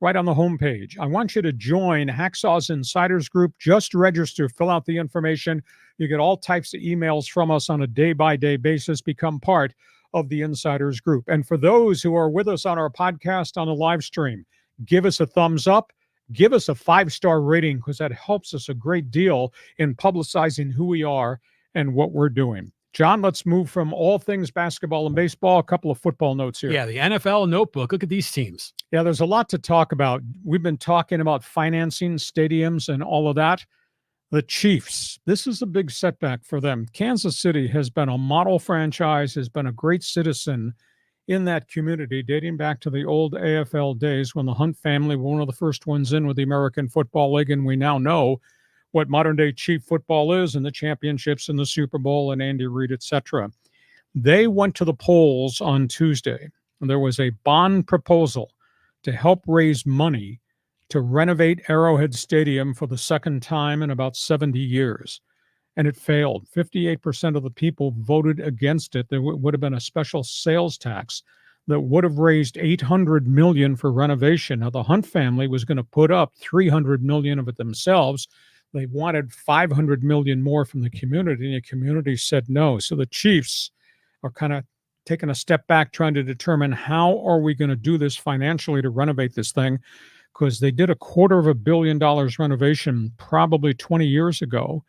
right on the homepage. I want you to join Hacksaw's Insiders Group. Just register, fill out the information. You get all types of emails from us on a day-by-day basis. Become part of the Insiders Group. And for those who are with us on our podcast on the live stream, give us a thumbs up. Give us a 5-star rating, because that helps us a great deal in publicizing who we are and what we're doing. John, let's move from all things basketball and baseball. A couple of football notes here. Yeah, the NFL notebook. Look at these teams. Yeah, there's a lot to talk about. We've been talking about financing stadiums and all of that. The Chiefs, this is a big setback for them. Kansas City has been a model franchise, has been a great citizen in that community, dating back to the old AFL days when the Hunt family were one of the first ones in with the American Football League, and we now know what modern-day Chief football is, and the championships and the Super Bowl and Andy Reid, etc. They went to the polls on Tuesday, and there was a bond proposal to help raise money to renovate Arrowhead Stadium for the second time in about 70 years. And it failed. 58% of the people voted against it. There would have been a special sales tax that would have raised $800 million for renovation. Now, the Hunt family was going to put up $300 million of it themselves. They wanted $500 million more from the community, and the community said no. So the Chiefs are kind of taking a step back, trying to determine how are we going to do this financially to renovate this thing, because they did $250 million renovation probably 20 years ago,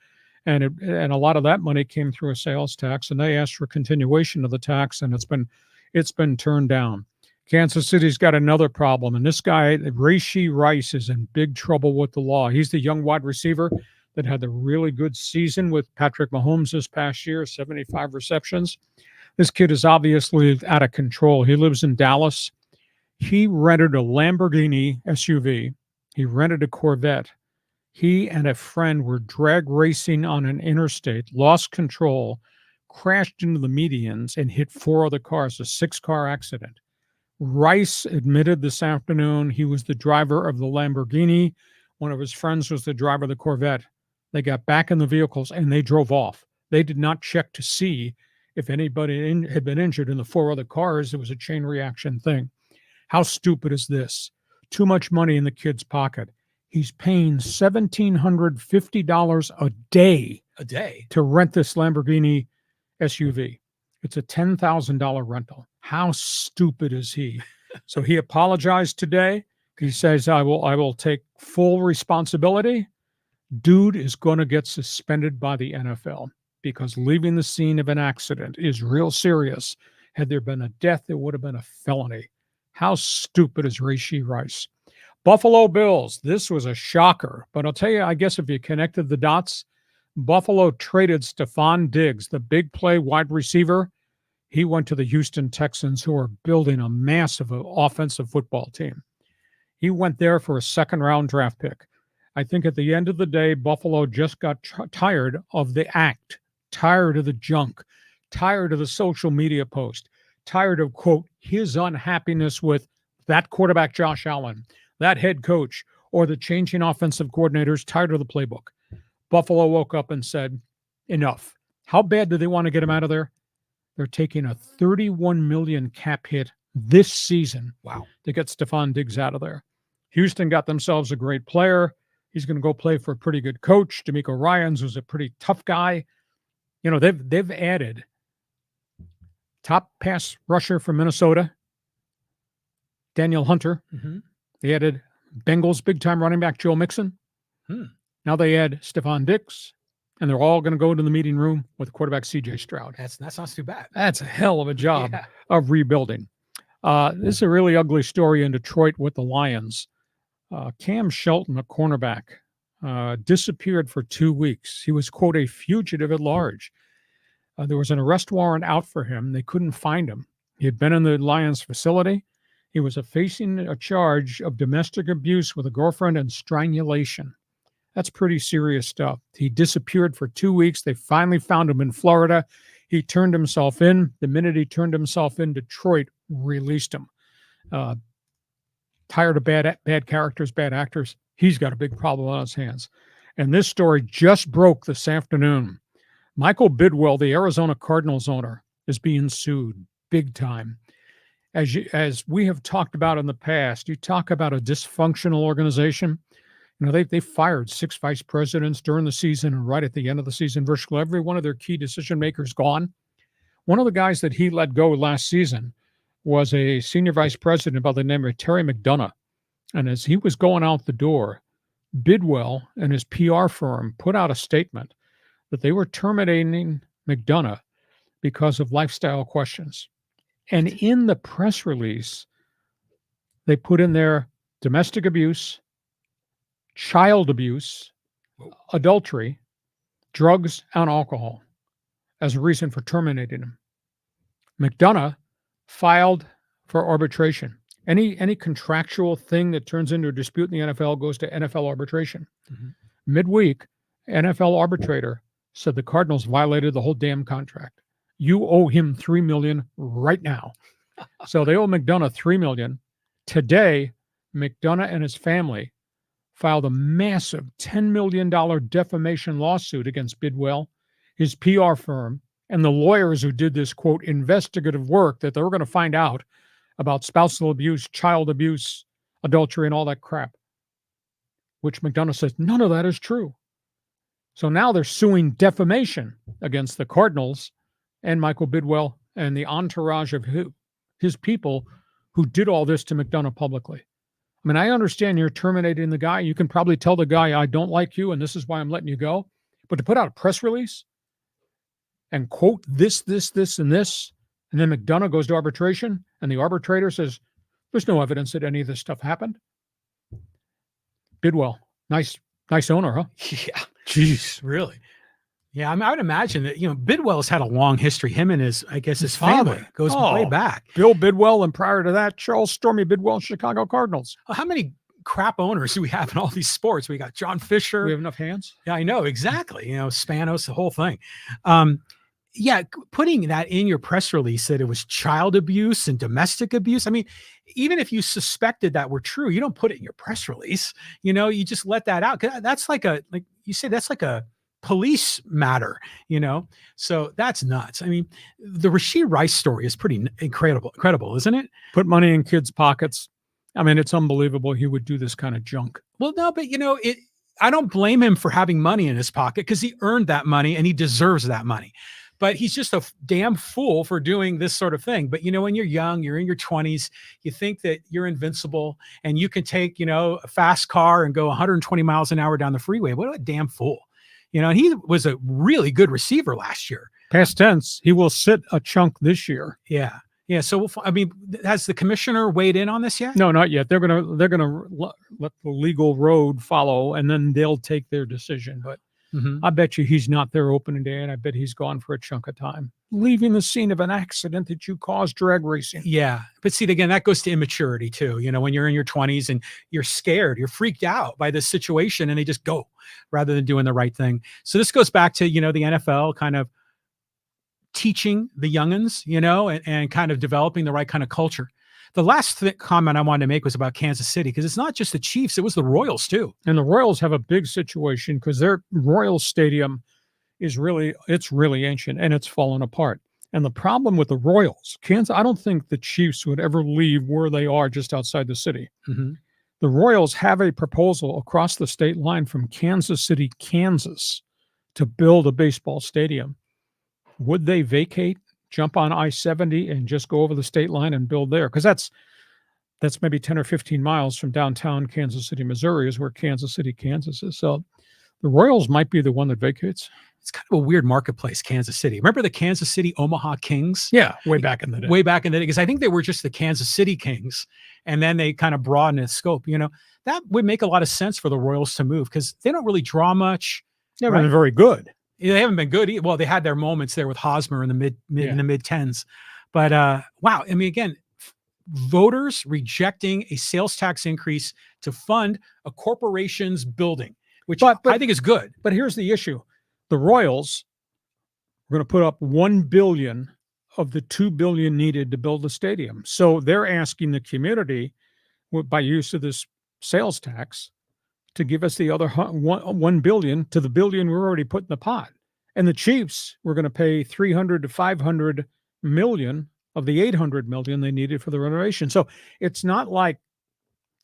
and a lot of that money came through a sales tax, and they asked for continuation of the tax, and it's been turned down. Kansas City's got another problem, and this guy, Rashee Rice, is in big trouble with the law. He's the young wide receiver that had the really good season with Patrick Mahomes this past year, 75 receptions. This kid is obviously out of control. He lives in Dallas. He rented a Lamborghini SUV. He rented a Corvette. He and a friend were drag racing on an interstate, lost control, crashed into the medians, and hit 4 other cars, a 6-car accident. Rice admitted this afternoon he was the driver of the Lamborghini. One of his friends was the driver of the Corvette. They got back in the vehicles and they drove off. They did not check to see if anybody had been injured in the 4 other cars. It was a chain reaction thing. How stupid is this? Too much money in the kid's pocket. He's paying $1,750 a day to rent this Lamborghini SUV. It's a $10,000 rental. How stupid is he? So he apologized today. He says, I will take full responsibility. Dude is going to get suspended by the NFL because leaving the scene of an accident is real serious. Had there been a death, it would have been a felony. How stupid is Rashee Rice? Buffalo Bills, this was a shocker. But I'll tell you, I guess if you connected the dots, Buffalo traded Stephon Diggs, the big play wide receiver. He went to the Houston Texans, who are building a massive offensive football team. He went there for a second-round draft pick. I think at the end of the day, Buffalo just got tired of the act, tired of the junk, tired of the social media post, tired of, quote, his unhappiness with that quarterback, Josh Allen, that head coach, or the changing offensive coordinators, tired of the playbook. Buffalo woke up and said, enough. How bad do they want to get him out of there? They're taking a $31 million cap hit this season. Wow. To get Stephon Diggs out of there. Houston got themselves a great player. He's going to go play for a pretty good coach. DeMeco Ryans, who's a pretty tough guy. You know, they've added top pass rusher from Minnesota, Daniel Hunter. Mm-hmm. They added Bengals big-time running back Joe Mixon. Now they add Stephon Diggs, and they're all going to go to the meeting room with quarterback C.J. Stroud. That's not too bad. That's a hell of a job of rebuilding. This is a really ugly story in Detroit with the Lions. Cam Shelton, a cornerback, disappeared for 2 weeks. He was, quote, a fugitive at large. There was an arrest warrant out for him. They couldn't find him. He had been in the Lions facility. He was facing a charge of domestic abuse with a girlfriend and strangulation. That's pretty serious stuff. He disappeared for 2 weeks. They finally found him in Florida. He turned himself in. The minute he turned himself in, Detroit released him. Tired of bad characters, bad actors. He's got a big problem on his hands. And this story just broke this afternoon. Michael Bidwell, the Arizona Cardinals owner, is being sued big time. As we have talked about in the past, you talk about a dysfunctional organization. You know, they fired 6 vice presidents during the season, and right at the end of the season, virtually every one of their key decision makers gone. One of the guys that he let go last season was a senior vice president by the name of Terry McDonough. And as he was going out the door, Bidwell and his PR firm put out a statement that they were terminating McDonough because of lifestyle questions. And in the press release, they put in there domestic abuse, child abuse, adultery, drugs, and alcohol as a reason for terminating him. McDonough filed for arbitration. Any contractual thing that turns into a dispute in the NFL goes to NFL arbitration. Mm-hmm. Midweek, NFL arbitrator said the Cardinals violated the whole damn contract. You owe him $3 million right now. So they owe McDonough $3 million. Today, McDonough and his family filed a massive $10 million defamation lawsuit against Bidwell, his PR firm, and the lawyers who did this, quote, investigative work that they were going to find out about spousal abuse, child abuse, adultery, and all that crap, which McDonough says none of that is true. So now they're suing defamation against the Cardinals and Michael Bidwell and the entourage of his people who did all this to McDonough publicly. I mean, I understand you're terminating the guy. You can probably tell the guy, I don't like you, and this is why I'm letting you go. But to put out a press release and quote this, and this, and then McDonough goes to arbitration, and the arbitrator says, there's no evidence that any of this stuff happened. Bidwell, nice owner, huh? Yeah. Jeez. Really? Yeah, I mean, I would imagine that, Bidwell's had a long history. Him and his family father goes way back. Bill Bidwell, and prior to that, Charles Stormy Bidwell, Chicago Cardinals. How many crap owners do we have in all these sports? We got John Fisher. We have enough hands? Yeah, I know. Exactly. Spanos, the whole thing. Yeah, putting that in your press release that it was child abuse and domestic abuse. I mean, even if you suspected that were true, you don't put it in your press release. You just let that out. That's like you say, that's like a police matter, So that's nuts. I mean, the Rashee Rice story is pretty incredible, isn't it? Put money in kids' pockets. I mean, it's unbelievable he would do this kind of junk. Well, no, but I don't blame him for having money in his pocket because he earned that money and he deserves that money. But he's just a damn fool for doing this sort of thing. But, when you're young, you're in your 20s, you think that you're invincible and you can take, a fast car and go 120 miles an hour down the freeway. What a damn fool. And he was a really good receiver last year. Past tense, he will sit a chunk this year. Yeah. Yeah. So, has the commissioner weighed in on this yet? No, not yet. They're gonna let the legal road follow, and then they'll take their decision. But I bet you he's not there opening day, and I bet he's gone for a chunk of time, leaving the scene of an accident that you caused drag racing. Yeah. But see, again, that goes to immaturity too. You know, when you're in your 20s and you're scared, you're freaked out by this situation, and they just go rather than doing the right thing. So this goes back to, you know, the NFL kind of teaching the youngins, you know, and kind of developing the right kind of culture. The last comment I wanted to make was about Kansas City, because it's not just the Chiefs, it was the Royals too. And the Royals have a big situation because their Royals Stadium is really ancient and it's fallen apart. And the problem with the Royals, Kansas, I don't think the Chiefs would ever leave where they are just outside the city. The Royals have a proposal across the state line from Kansas City, Kansas, to build a baseball stadium. Would they vacate, jump on I-70, and just go over the state line and build there? Because that's maybe 10 or 15 miles from downtown Kansas City, Missouri, is where Kansas City, Kansas is. So the Royals might be the one that vacates. It's kind of a weird marketplace, Kansas City. Remember the Kansas City Omaha Kings? Yeah, way back in the day. Way back in the day, because I think they were just the Kansas City Kings, and then they kind of broadened its scope. You know, that would make a lot of sense for the Royals to move, because they don't really draw much. They haven't been very good. They haven't been good. Well, they had their moments there with Hosmer in the mid tens, but wow. I mean, again, voters rejecting a sales tax increase to fund a corporation's building, which I think is good. But here's the issue: the Royals are going to put up $1 billion of the $2 billion needed to build the stadium. So they're asking the community, by use of this sales tax, to give us the other $1 billion to the billion we're already put in the pot. And the Chiefs were going to pay $300 to $500 million of the $800 million they needed for the renovation. So it's not like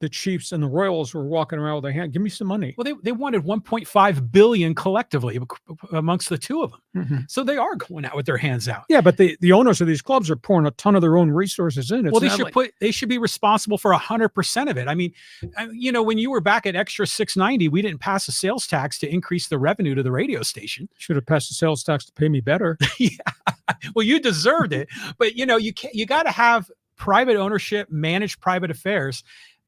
the Chiefs and the Royals were walking around with their hand, give me some money. Well, they wanted $1.5 billion collectively amongst the two of them. So they are going out with their hands out. Yeah, but the owners of these clubs are pouring a ton of their own resources in. Well, they should be responsible for 100% of it. I mean, you know, when you were back at Extra 690, we didn't pass a sales tax to increase the revenue to the radio station. Should have passed a sales tax to pay me better. Yeah. Well, you deserved it. But, you know, you got to have private ownership, manage private affairs.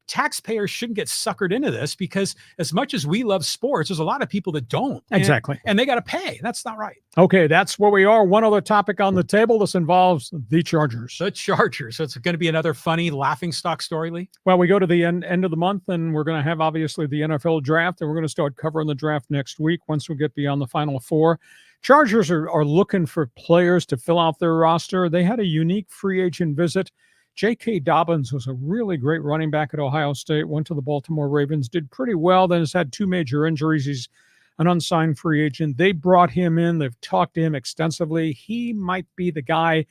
Taxpayers shouldn't get suckered into this, because as much as we love sports, there's a lot of people that don't. Exactly. And they got to pay. That's not right. Okay, that's where we are. One other topic on the table. This involves the Chargers. The Chargers. So it's going to be another funny laughingstock story, Lee? Well, we go to the end of the month, and we're going to have, obviously, the NFL draft, and we're going to start covering the draft next week once we get beyond the Final Four. Chargers are looking for players to fill out their roster. They had a unique free agent visit. J.K. Dobbins was a really great running back at Ohio State, went to the Baltimore Ravens, did pretty well, then has had two major injuries. He's an unsigned free agent. They brought him in. They've talked to him extensively. He might be the guy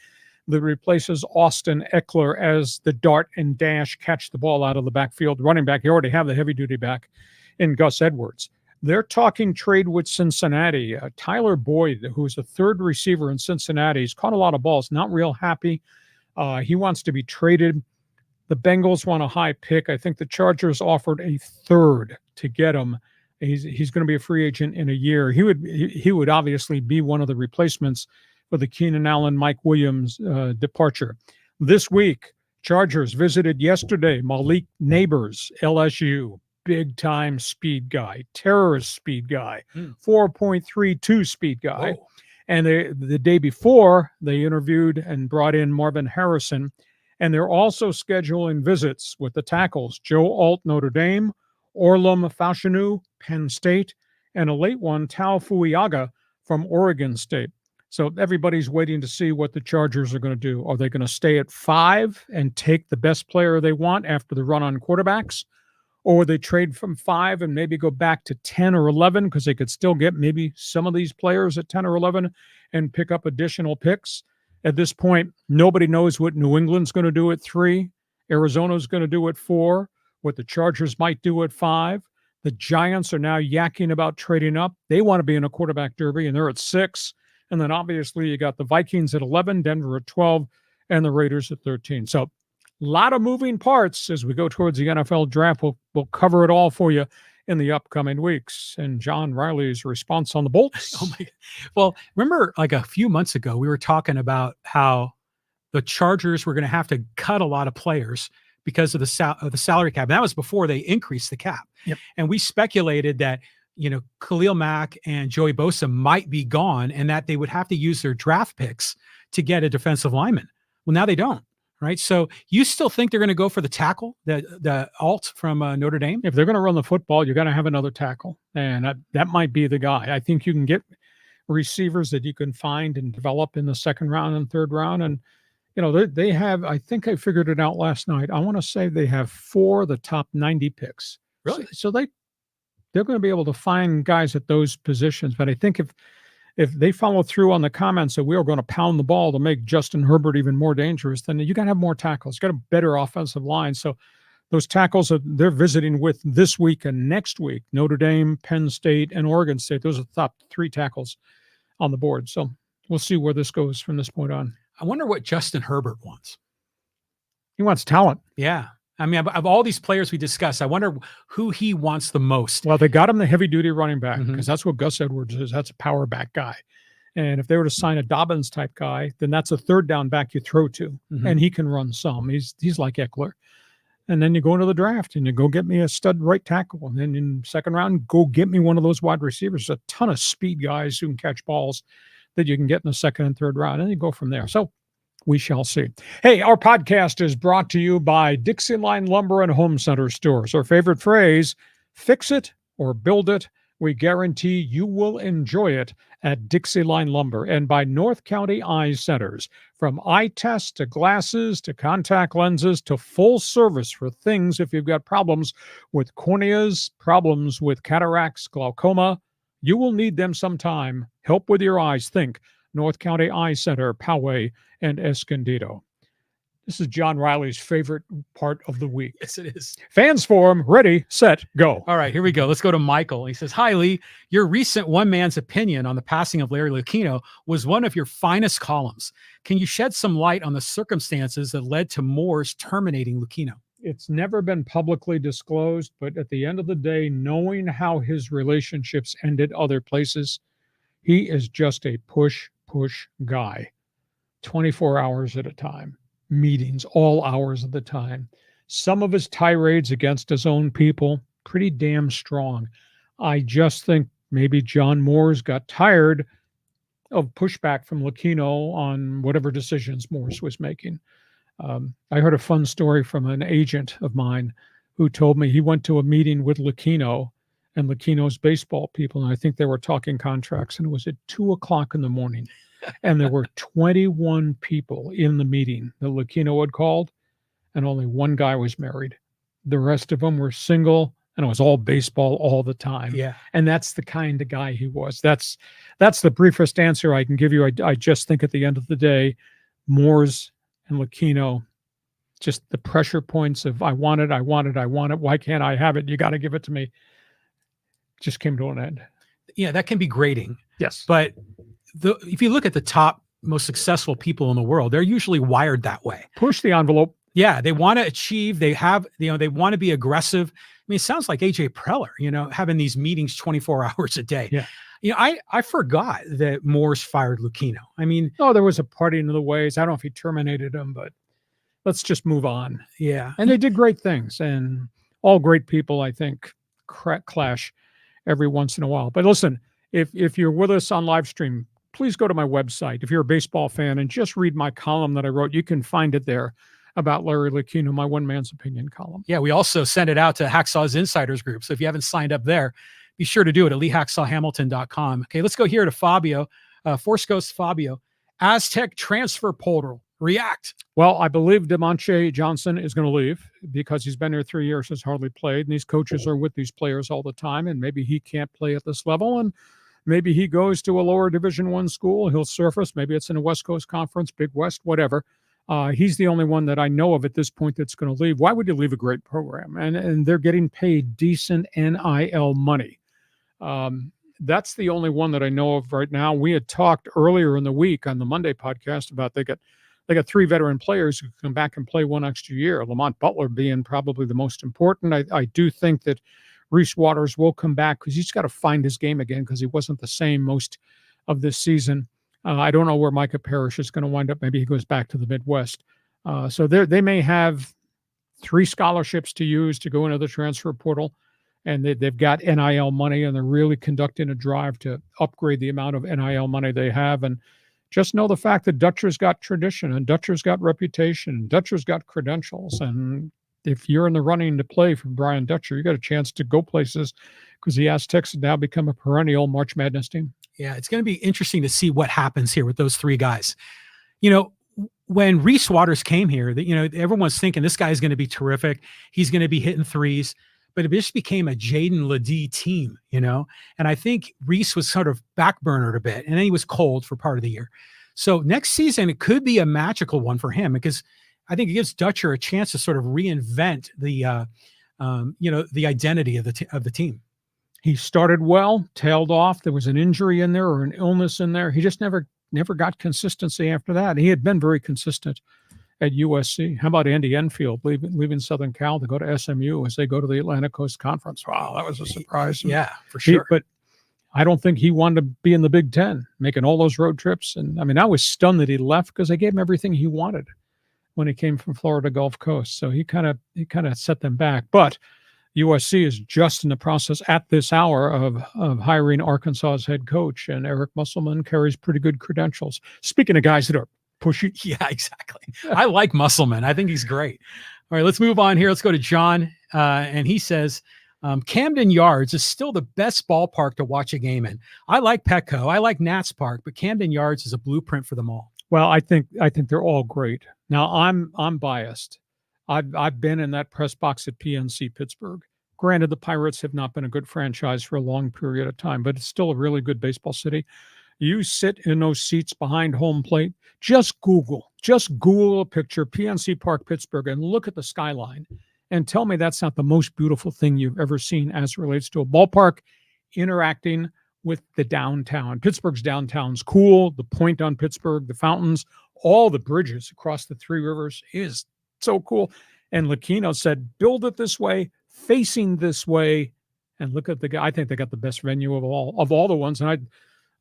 that replaces Austin Eckler as the dart and dash, catch the ball out of the backfield running back. You already have the heavy-duty back in Gus Edwards. They're talking trade with Cincinnati. Tyler Boyd, who's a third receiver in Cincinnati, he's caught a lot of balls, not real happy. He wants to be traded. The Bengals want a high pick. I think the Chargers offered a third to get him. He's going to be a free agent in a year. He would obviously be one of the replacements for the Keenan Allen, Mike Williams departure. This week, Chargers visited yesterday Malik Neighbors, LSU, big-time speed guy, terrorist speed guy, 4.32 speed guy. Whoa. And the day before, they interviewed and brought in Marvin Harrison. And they're also scheduling visits with the tackles, Joe Alt, Notre Dame, Orlum Fashanu, Penn State, and a late one, Tao Fuiaga from Oregon State. So everybody's waiting to see what the Chargers are going to do. Are they going to stay at 5 and take the best player they want after the run on quarterbacks? Or would they trade from 5 and maybe go back to 10 or 11 because they could still get maybe some of these players at 10 or 11 and pick up additional picks? At this point, nobody knows what New England's going to do at 3, Arizona's going to do at 4, what the Chargers might do at 5. The Giants are now yakking about trading up. They want to be in a quarterback derby, and they're at 6. And then obviously you got the Vikings at 11, Denver at 12, and the Raiders at 13. So a lot of moving parts as we go towards the NFL draft. We'll cover it all for you in the upcoming weeks. And John Riley's response on the Bolts. Oh my! Well, remember, like a few months ago, we were talking about how the Chargers were going to have to cut a lot of players because of the salary cap. And that was before they increased the cap. Yep. And we speculated that Khalil Mack and Joey Bosa might be gone, and that they would have to use their draft picks to get a defensive lineman. Well, now they don't, right? So you still think they're going to go for the tackle, the alt from Notre Dame? If they're going to run the football, you got to have another tackle, and that might be the guy. I think you can get receivers that you can find and develop in the second round and third round, and they have. I think I figured it out last night. I want to say they have 4 of the top 90 picks. Really? So they're going to be able to find guys at those positions. But I think if they follow through on the comments that we are going to pound the ball to make Justin Herbert even more dangerous, then you got to have more tackles. You got a better offensive line. So those tackles they're visiting with this week and next week, Notre Dame, Penn State, and Oregon State. Those are the top 3 tackles on the board. So we'll see where this goes from this point on. I wonder what Justin Herbert wants. He wants talent. Yeah. I mean, of all these players we discussed, I wonder who he wants the most. Well, they got him the heavy-duty running back because that's what Gus Edwards is. That's a power back guy. And if they were to sign a Dobbins-type guy, then that's a third down back you throw to, and he can run some. He's like Eckler. And then you go into the draft, and you go get me a stud right tackle. And then in second round, go get me one of those wide receivers. A ton of speed guys who can catch balls that you can get in the second and third round, and you go from there. So we shall see. Hey, our podcast is brought to you by DIXIELINE Lumber and Home Center Stores. Our favorite phrase, fix it or build it. We guarantee you will enjoy it at DIXIELINE Lumber, and by North County Eye Centers. From eye tests to glasses to contact lenses to full service for things if you've got problems with corneas, problems with cataracts, glaucoma, you will need them sometime. Help with your eyes. Think North County Eye Center, Poway, and Escondido. This is John Riley's favorite part of the week. Yes, it is. Fans Forum, ready, set, go. All right, here we go. Let's go to Michael. He says, hi, Lee. Your recent one man's opinion on the passing of Larry Lucchino was one of your finest columns. Can you shed some light on the circumstances that led to Moore's terminating Lucchino? It's never been publicly disclosed, but at the end of the day, knowing how his relationships ended other places, he is just a push guy, 24 hours at a time, meetings all hours of the time. Some of his tirades against his own people, pretty damn strong. I just think maybe John Moores got tired of pushback from Lucchino on whatever decisions Moores was making. I heard a fun story from an agent of mine who told me he went to a meeting with Lucchino and Lucchino's baseball people, and I think they were talking contracts, and it was at 2:00 in the morning, and there were 21 people in the meeting that Lucchino had called, and only one guy was married. The rest of them were single, and it was all baseball all the time. Yeah. And that's the kind of guy he was. That's the briefest answer I can give you. I just think at the end of the day, Moores and Lucchino, just the pressure points of I want it. Why can't I have it? You got to give it to me. Just came to an end. Yeah, that can be grating. Yes. But if you look at the top most successful people in the world, they're usually wired that way. Push the envelope. Yeah, they want to achieve. They have, they want to be aggressive. I mean, it sounds like AJ Preller, having these meetings 24 hours a day. Yeah. I forgot that Moore's fired Lucchino. I mean, there was a parting of the ways. I don't know if he terminated him, but let's just move on. Yeah. And they did great things, and all great people, I think, clash every once in a while. But listen, if you're with us on live stream, please go to my website. If you're a baseball fan, and just read my column that I wrote, you can find it there about Larry Lucchino, my one man's opinion column. Yeah, we also sent it out to Hacksaw's Insiders Group. So if you haven't signed up there, be sure to do it at leehacksawhamilton.com. Okay, let's go here to Fabio, Force Ghost Fabio. Aztec transfer portal. React. Well, I believe DeMonche Johnson is going to leave because he's been here 3 years, has hardly played, and these coaches are with these players all the time, and maybe he can't play at this level, and maybe he goes to a lower Division I school. He'll surface. Maybe it's in a West Coast Conference, Big West, whatever. He's the only one that I know of at this point that's going to leave. Why would you leave a great program? And they're getting paid decent NIL money. That's the only one that I know of right now. We had talked earlier in the week on the Monday podcast about they got 3 veteran players who come back and play one extra year, Lamont Butler being probably the most important. I do think that Reese Waters will come back because he's got to find his game again because he wasn't the same most of this season. I don't know where Micah Parrish is going to wind up. Maybe he goes back to the Midwest. So they may have 3 scholarships to use to go into the transfer portal. and they've got NIL money, and they're really conducting a drive to upgrade the amount of NIL money they have. And just know the fact that Dutcher's got tradition, and Dutcher's got reputation, and Dutcher's got credentials. And if you're in the running to play for Brian Dutcher, you got a chance to go places, because the Aztecs have now become a perennial March Madness team. Yeah, it's going to be interesting to see what happens here with those three guys. When Reese Waters came here, everyone's thinking this guy is going to be terrific. He's going to be hitting threes, but it just became a Jaden Ledee team, and I think Reese was sort of backburnered a bit, and then he was cold for part of the year. So next season, it could be a magical one for him, because I think it gives Dutcher a chance to sort of reinvent the identity of the team. He started well, tailed off. There was an injury in there or an illness in there. He just never got consistency after that. He had been very consistent at USC. How about Andy Enfield leaving Southern Cal to go to SMU as they go to the Atlantic Coast Conference? Wow, that was a surprise. Yeah, for sure. But I don't think he wanted to be in the Big Ten, making all those road trips. And I mean, I was stunned that he left, because they gave him everything he wanted when he came from Florida Gulf Coast. So he kind of set them back. But USC is just in the process at this hour of hiring Arkansas's head coach, and Eric Musselman carries pretty good credentials. Speaking of guys that are pushy. Yeah, exactly. I like Musselman. I think he's great. All right, let's move on here. Let's go to John. And he says, Camden Yards is still the best ballpark to watch a game in. I like Petco. I like Nats Park, but Camden Yards is a blueprint for them all. Well, I think they're all great. Now, I'm biased. I've been in that press box at PNC Pittsburgh. Granted, the Pirates have not been a good franchise for a long period of time, but it's still a really good baseball city. You sit in those seats behind home plate, just Google a picture, PNC Park, Pittsburgh, and look at the skyline and tell me that's not the most beautiful thing you've ever seen as it relates to a ballpark interacting with the downtown. Pittsburgh's downtown's cool. The point on Pittsburgh, the fountains, all the bridges across the three rivers is so cool. And Lucchino said, build it this way, facing this way. And look at the guy. I think they got the best venue of all the ones. And I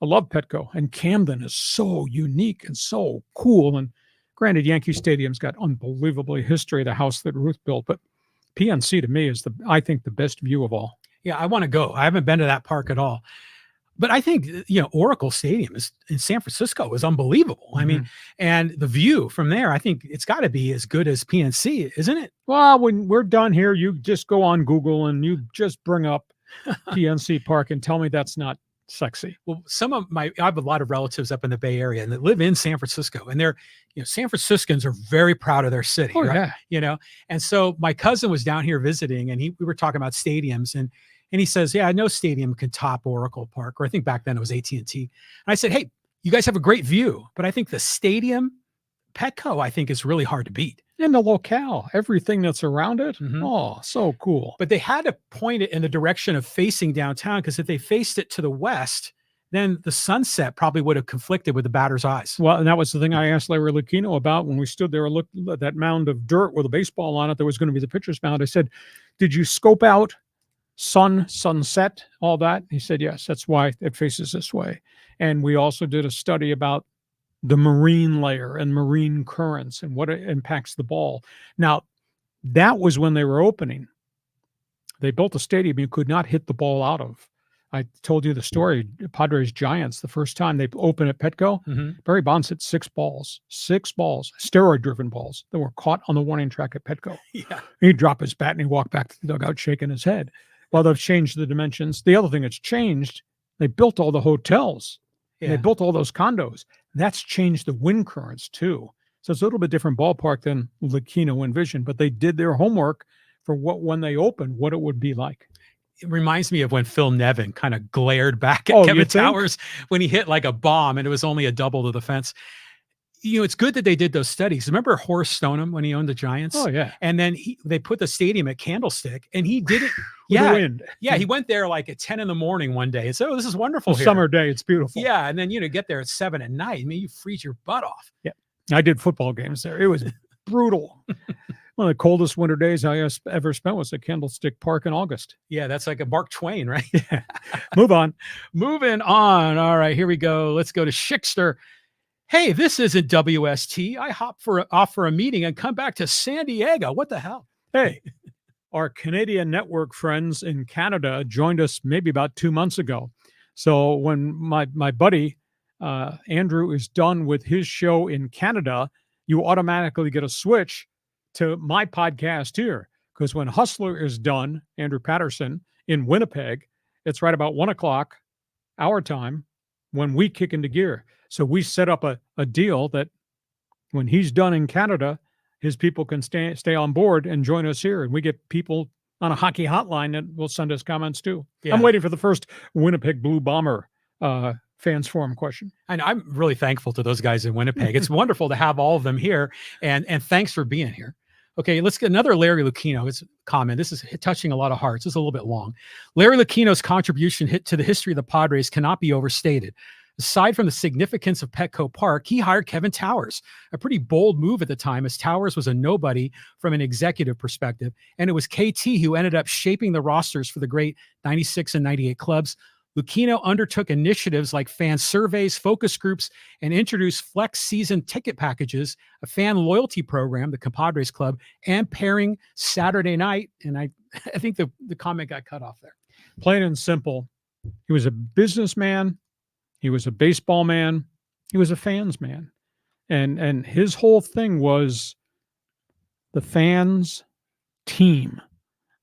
love Petco. And Camden is so unique and so cool. And granted, Yankee Stadium's got unbelievably history, the house that Ruth built. But PNC to me is I think the best view of all. Yeah, I want to go. I haven't been to that park at all. But I think, Oracle Stadium in San Francisco is unbelievable. Mm-hmm. I mean, and the view from there, I think it's got to be as good as PNC, isn't it? Well, when we're done here, you just go on Google and you just bring up PNC Park and tell me that's not sexy. Well, I have a lot of relatives up in the Bay Area and that live in San Francisco, and they're, San Franciscans are very proud of their city. Oh, right? Yeah. And so my cousin was down here visiting, and we were talking about stadiums, and he says, yeah, no stadium can top Oracle Park, or I think back then it was AT&T. And I said, hey, you guys have a great view, but I think the stadium, Petco, I think is really hard to beat. And the locale, everything that's around it. Mm-hmm. Oh, so cool. But they had to point it in the direction of facing downtown, because if they faced it to the west, then the sunset probably would have conflicted with the batter's eyes. Well, and that was the thing I asked Larry Lucchino about when we stood there and looked at that mound of dirt with a baseball on it that was going to be the pitcher's mound. I said, did you scope out sunset, all that? He said, yes, that's why it faces this way. And we also did a study about the marine layer and marine currents and what it impacts the ball. Now, that was when they were opening. They built a stadium you could not hit the ball out of. I told you the story, Padres Giants, the first time they opened at Petco, Barry Bonds hit 6 balls, steroid-driven balls that were caught on the warning track at Petco. Yeah. He'd drop his bat and he'd walk back to the dugout shaking his head. Well, they've changed the dimensions. The other thing that's changed, they built all the hotels. Yeah. They built all those condos. That's changed the wind currents too. So it's a little bit different ballpark than Lucchino envisioned, but they did their homework for when they opened, what it would be like. It reminds me of when Phil Nevin kind of glared back at Kevin Towers when he hit like a bomb and it was only a double to the fence. It's good that they did those studies. Remember Horace Stoneham when he owned the Giants? Oh, yeah. And then they put the stadium at Candlestick, and he did it. The wind. Yeah, he went there like at 10 in the morning one day and said, oh, this is wonderful here. Summer day, it's beautiful. Yeah, and then, get there at 7 at night. I mean, you freeze your butt off. Yeah, I did football games there. It was brutal. One of the coldest winter days I ever spent was at Candlestick Park in August. Yeah, that's like a Mark Twain, right? Yeah. Move on. Moving on. All right, here we go. Let's go to Schickster. Hey, this isn't WST. I hop off for a meeting and come back to San Diego. What the hell? Hey, our Canadian network friends in Canada joined us maybe about 2 months ago. So when my buddy Andrew is done with his show in Canada, you automatically get a switch to my podcast here. Because when Hustler is done, Andrew Patterson in Winnipeg, it's right about 1 o'clock our time when we kick into gear. So we set up a deal that when he's done in Canada, his people can stay on board and join us here. And we get people on a hockey hotline that will send us comments too. Yeah. I'm waiting for the first Winnipeg Blue Bomber fans forum question. And I'm really thankful to those guys in Winnipeg. It's wonderful to have all of them here. And thanks for being here. Okay, let's get another Larry Lucchino comment. This is touching a lot of hearts. This is a little bit long. Larry Lucchino's contribution to the history of the Padres cannot be overstated. Aside from the significance of Petco Park, he hired Kevin Towers, a pretty bold move at the time, as Towers was a nobody from an executive perspective. And it was KT who ended up shaping the rosters for the great 96 and 98 clubs. Lucchino undertook initiatives like fan surveys, focus groups, and introduced flex season ticket packages, a fan loyalty program, the Compadres Club, and pairing Saturday night. And I think the comment got cut off there. Plain and simple. He was a businessman. He was a baseball man. He was a fans man. And his whole thing was the fans team,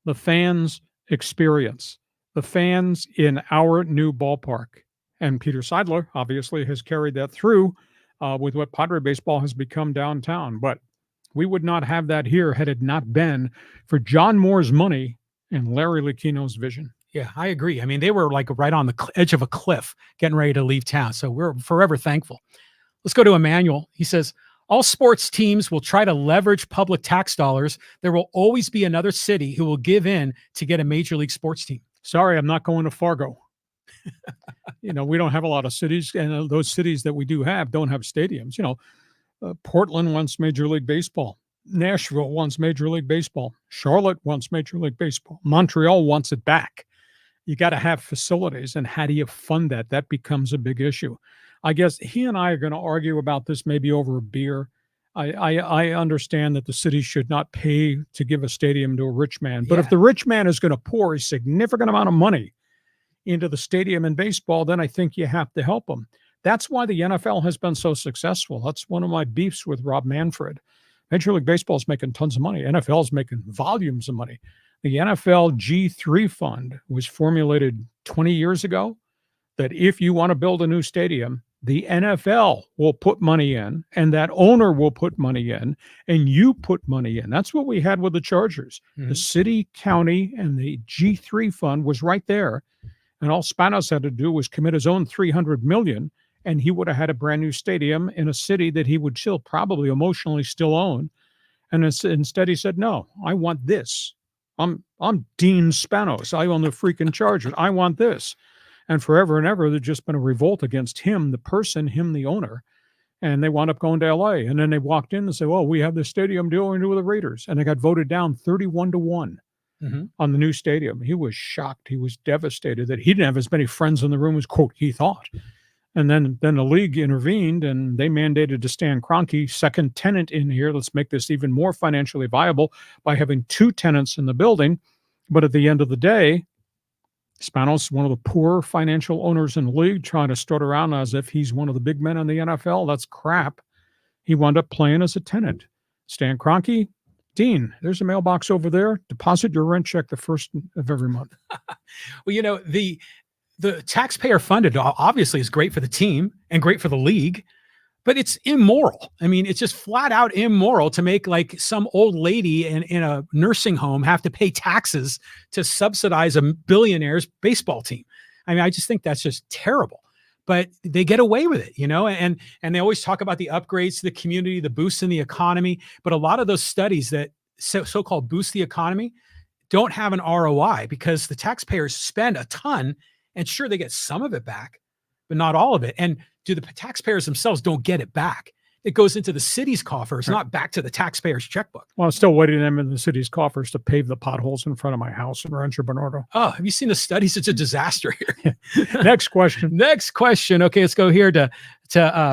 the fans experience, the fans in our new ballpark. And Peter Seidler obviously has carried that through with what Padre baseball has become downtown. But we would not have that here had it not been for John Moore's money and Larry Lucchino's vision. Yeah, I agree. I mean, they were like right on the edge of a cliff getting ready to leave town. So we're forever thankful. Let's go to Emmanuel. He says, all sports teams will try to leverage public tax dollars. There will always be another city who will give in to get a major league sports team. Sorry, I'm not going to Fargo. We don't have a lot of cities, and those cities that we do have don't have stadiums. Portland wants Major League Baseball. Nashville wants Major League Baseball. Charlotte wants Major League Baseball. Montreal wants it back. You got to have facilities, and how do you fund that? That becomes a big issue. I guess he and I are going to argue about this maybe over a beer. I understand that the city should not pay to give a stadium to a rich man. But if the rich man is going to pour a significant amount of money into the stadium in baseball, then I think you have to help them. That's why the NFL has been so successful. That's one of my beefs with Rob Manfred. Major League Baseball is making tons of money. NFL is making volumes of money. The NFL G3 fund was formulated 20 years ago that if you want to build a new stadium, the NFL will put money in, and that owner will put money in, and you put money in. That's what we had with the Chargers. Mm-hmm. The city, county, and the G3 fund was right there. And all Spanos had to do was commit his own $300 million, and he would have had a brand new stadium in a city that he would still probably emotionally still own. And instead he said, no, I want this. I'm Dean Spanos. I own the freaking Chargers. I want this. And forever and ever, there's just been a revolt against him, the person, him, the owner. And they wound up going to LA. And then they walked in and said, well, we have this stadium deal we do with the Raiders. And they got voted down 31-1 on the new stadium. He was shocked. He was devastated that he didn't have as many friends in the room as, quote, he thought. And then the league intervened, and they mandated to Stan Kroenke, second tenant in here. Let's make this even more financially viable by having two tenants in the building. But at the end of the day, Spanos, one of the poor financial owners in the league, trying to strut around as if he's one of the big men in the NFL. That's crap. He wound up playing as a tenant. Stan Kroenke, Dean, there's a mailbox over there. Deposit your rent check the first of every month. Well, the taxpayer funded obviously is great for the team and great for the league, but it's immoral. I mean, it's just flat out immoral to make like some old lady in a nursing home have to pay taxes to subsidize a billionaire's baseball team. I mean, I just think that's just terrible, but they get away with it, and they always talk about the upgrades to the community, the boosts in the economy. But a lot of those studies that so-called boost the economy don't have an ROI because the taxpayers spend a ton. And sure, they get some of it back, but not all of it. And the taxpayers themselves don't get it back. it goes into the city's coffers, Right. not back to the taxpayer's checkbook. Well, I'm still waiting them in the city's coffers to pave the potholes in front of my house in Rancho Bernardo. Oh, have you seen the studies? It's a disaster here. Next question. Next question. Okay, let's go here to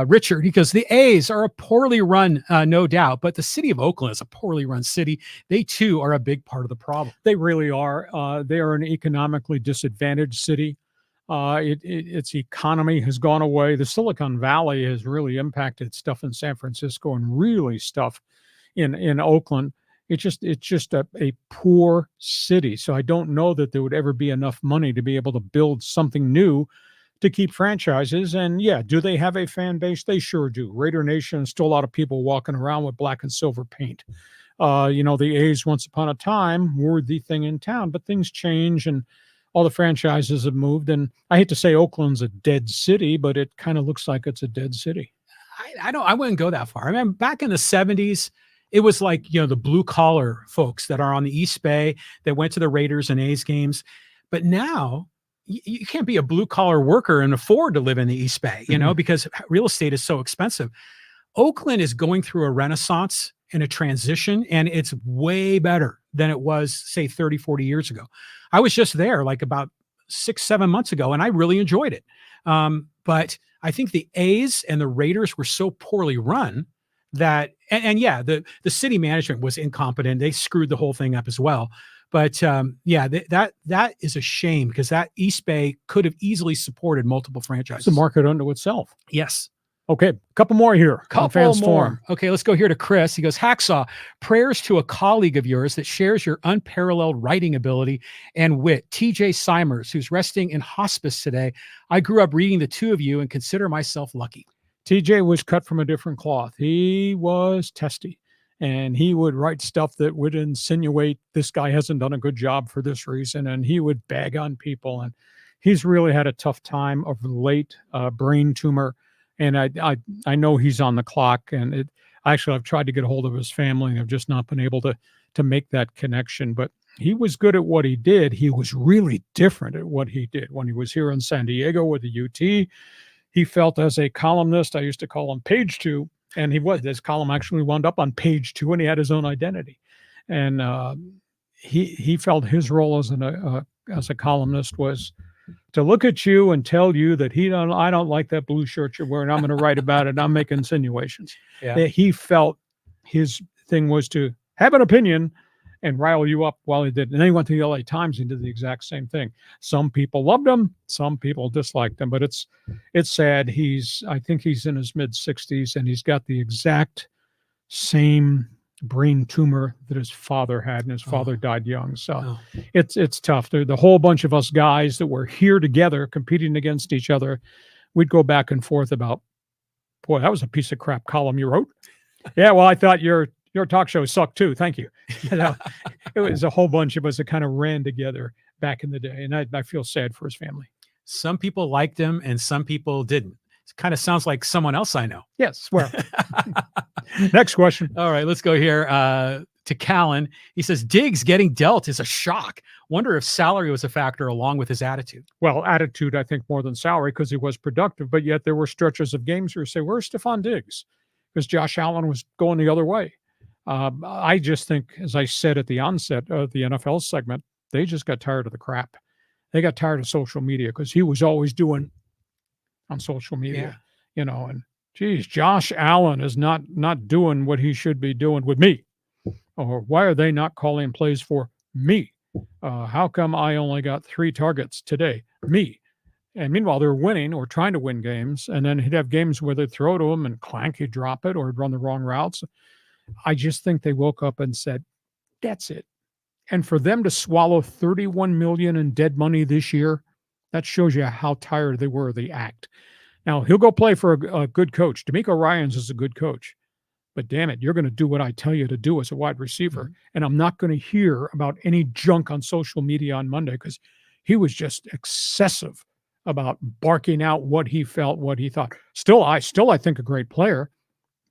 Richard. He goes, the A's are a poorly run, no doubt, but the city of Oakland is a poorly run city. They too are a big part of the problem. They really are. They are an economically disadvantaged city. Its economy has gone away. The Silicon Valley has really impacted stuff in San Francisco and really stuff in Oakland. It's just a poor city. So I don't know that there would ever be enough money to be able to build something new to keep franchises. And yeah, do they have a fan base? They sure do. Raider Nation, still a lot of people walking around with black and silver paint. The A's once upon a time were the thing in town, but things change and all the franchises have moved. And I hate to say Oakland's a dead city, but it kind of looks like it's a dead city. I wouldn't go that far. I mean, back in the 70s, it was like, the blue collar folks that are on the East Bay that went to the Raiders and A's games. But now you can't be a blue collar worker and afford to live in the East Bay, because real estate is so expensive. Oakland is going through a renaissance and a transition, and it's way better than it was, say, 30, 40 years ago. I was just there like about 6-7 months ago, and I really enjoyed it. But I think the A's and the Raiders were so poorly run that, the city management was incompetent. They screwed the whole thing up as well. But that is a shame, because that East Bay could have easily supported multiple franchises. It's a market unto itself. Yes. Okay, a couple more here. Couple more. Okay, let's go here to Chris. He goes, Hacksaw, prayers to a colleague of yours that shares your unparalleled writing ability and wit, TJ Simers, who's resting in hospice today. I grew up reading the two of you and consider myself lucky. TJ was cut from a different cloth. He was testy, and he would write stuff that would insinuate this guy hasn't done a good job for this reason, and he would bag on people. And he's really had a tough time of late, brain tumor. And I know he's on the clock, and I've tried to get a hold of his family, and I've just not been able to make that connection. But he was good at what he did. He was really different at what he did. When he was here in San Diego with the UT, he felt as a columnist, I used to call him Page 2, and his column actually wound up on Page 2, and he had his own identity. And he felt his role as a columnist was to look at you and tell you that I don't like that blue shirt you're wearing. I'm going to write about it. And I'm making insinuations. Yeah. That he felt his thing was to have an opinion and rile you up while he did. And then he went to the LA Times and did the exact same thing. Some people loved him. Some people disliked him, but it's sad. I think he's in his mid 60s, and he's got the exact same brain tumor that his father had, and his father died young. So it's tough. The whole bunch of us guys that were here together competing against each other, we'd go back and forth about, boy, that was a piece of crap column you wrote. Yeah, well, I thought your talk show sucked too. Thank you. It was a whole bunch of us that kind of ran together back in the day, and I feel sad for his family. Some people liked him and some people didn't. It kind of sounds like someone else I know. Yes. Well, next question. All right, let's go here to Callan. He says, Diggs getting dealt is a shock. Wonder if salary was a factor along with his attitude. Well, attitude, I think, more than salary, because he was productive, but yet there were stretches of games where you say, where's Stephon Diggs? Because Josh Allen was going the other way. I just think, as I said at the onset of the NFL segment, they just got tired of the crap. They got tired of social media, because he was always doing on social media, and geez, Josh Allen is not doing what he should be doing with me. Or why are they not calling plays for me? How come I only got 3 targets today? Me. And meanwhile, they're winning or trying to win games. And then he'd have games where they'd throw to him and clank, he'd drop it, or he'd run the wrong routes. I just think they woke up and said, that's it. And for them to swallow $31 million in dead money this year, that shows you how tired they were of the act. Now, he'll go play for a good coach. DeMeco Ryans is a good coach. But damn it, you're going to do what I tell you to do as a wide receiver. And I'm not going to hear about any junk on social media on Monday, because he was just excessive about barking out what he felt, what he thought. Still, I think a great player.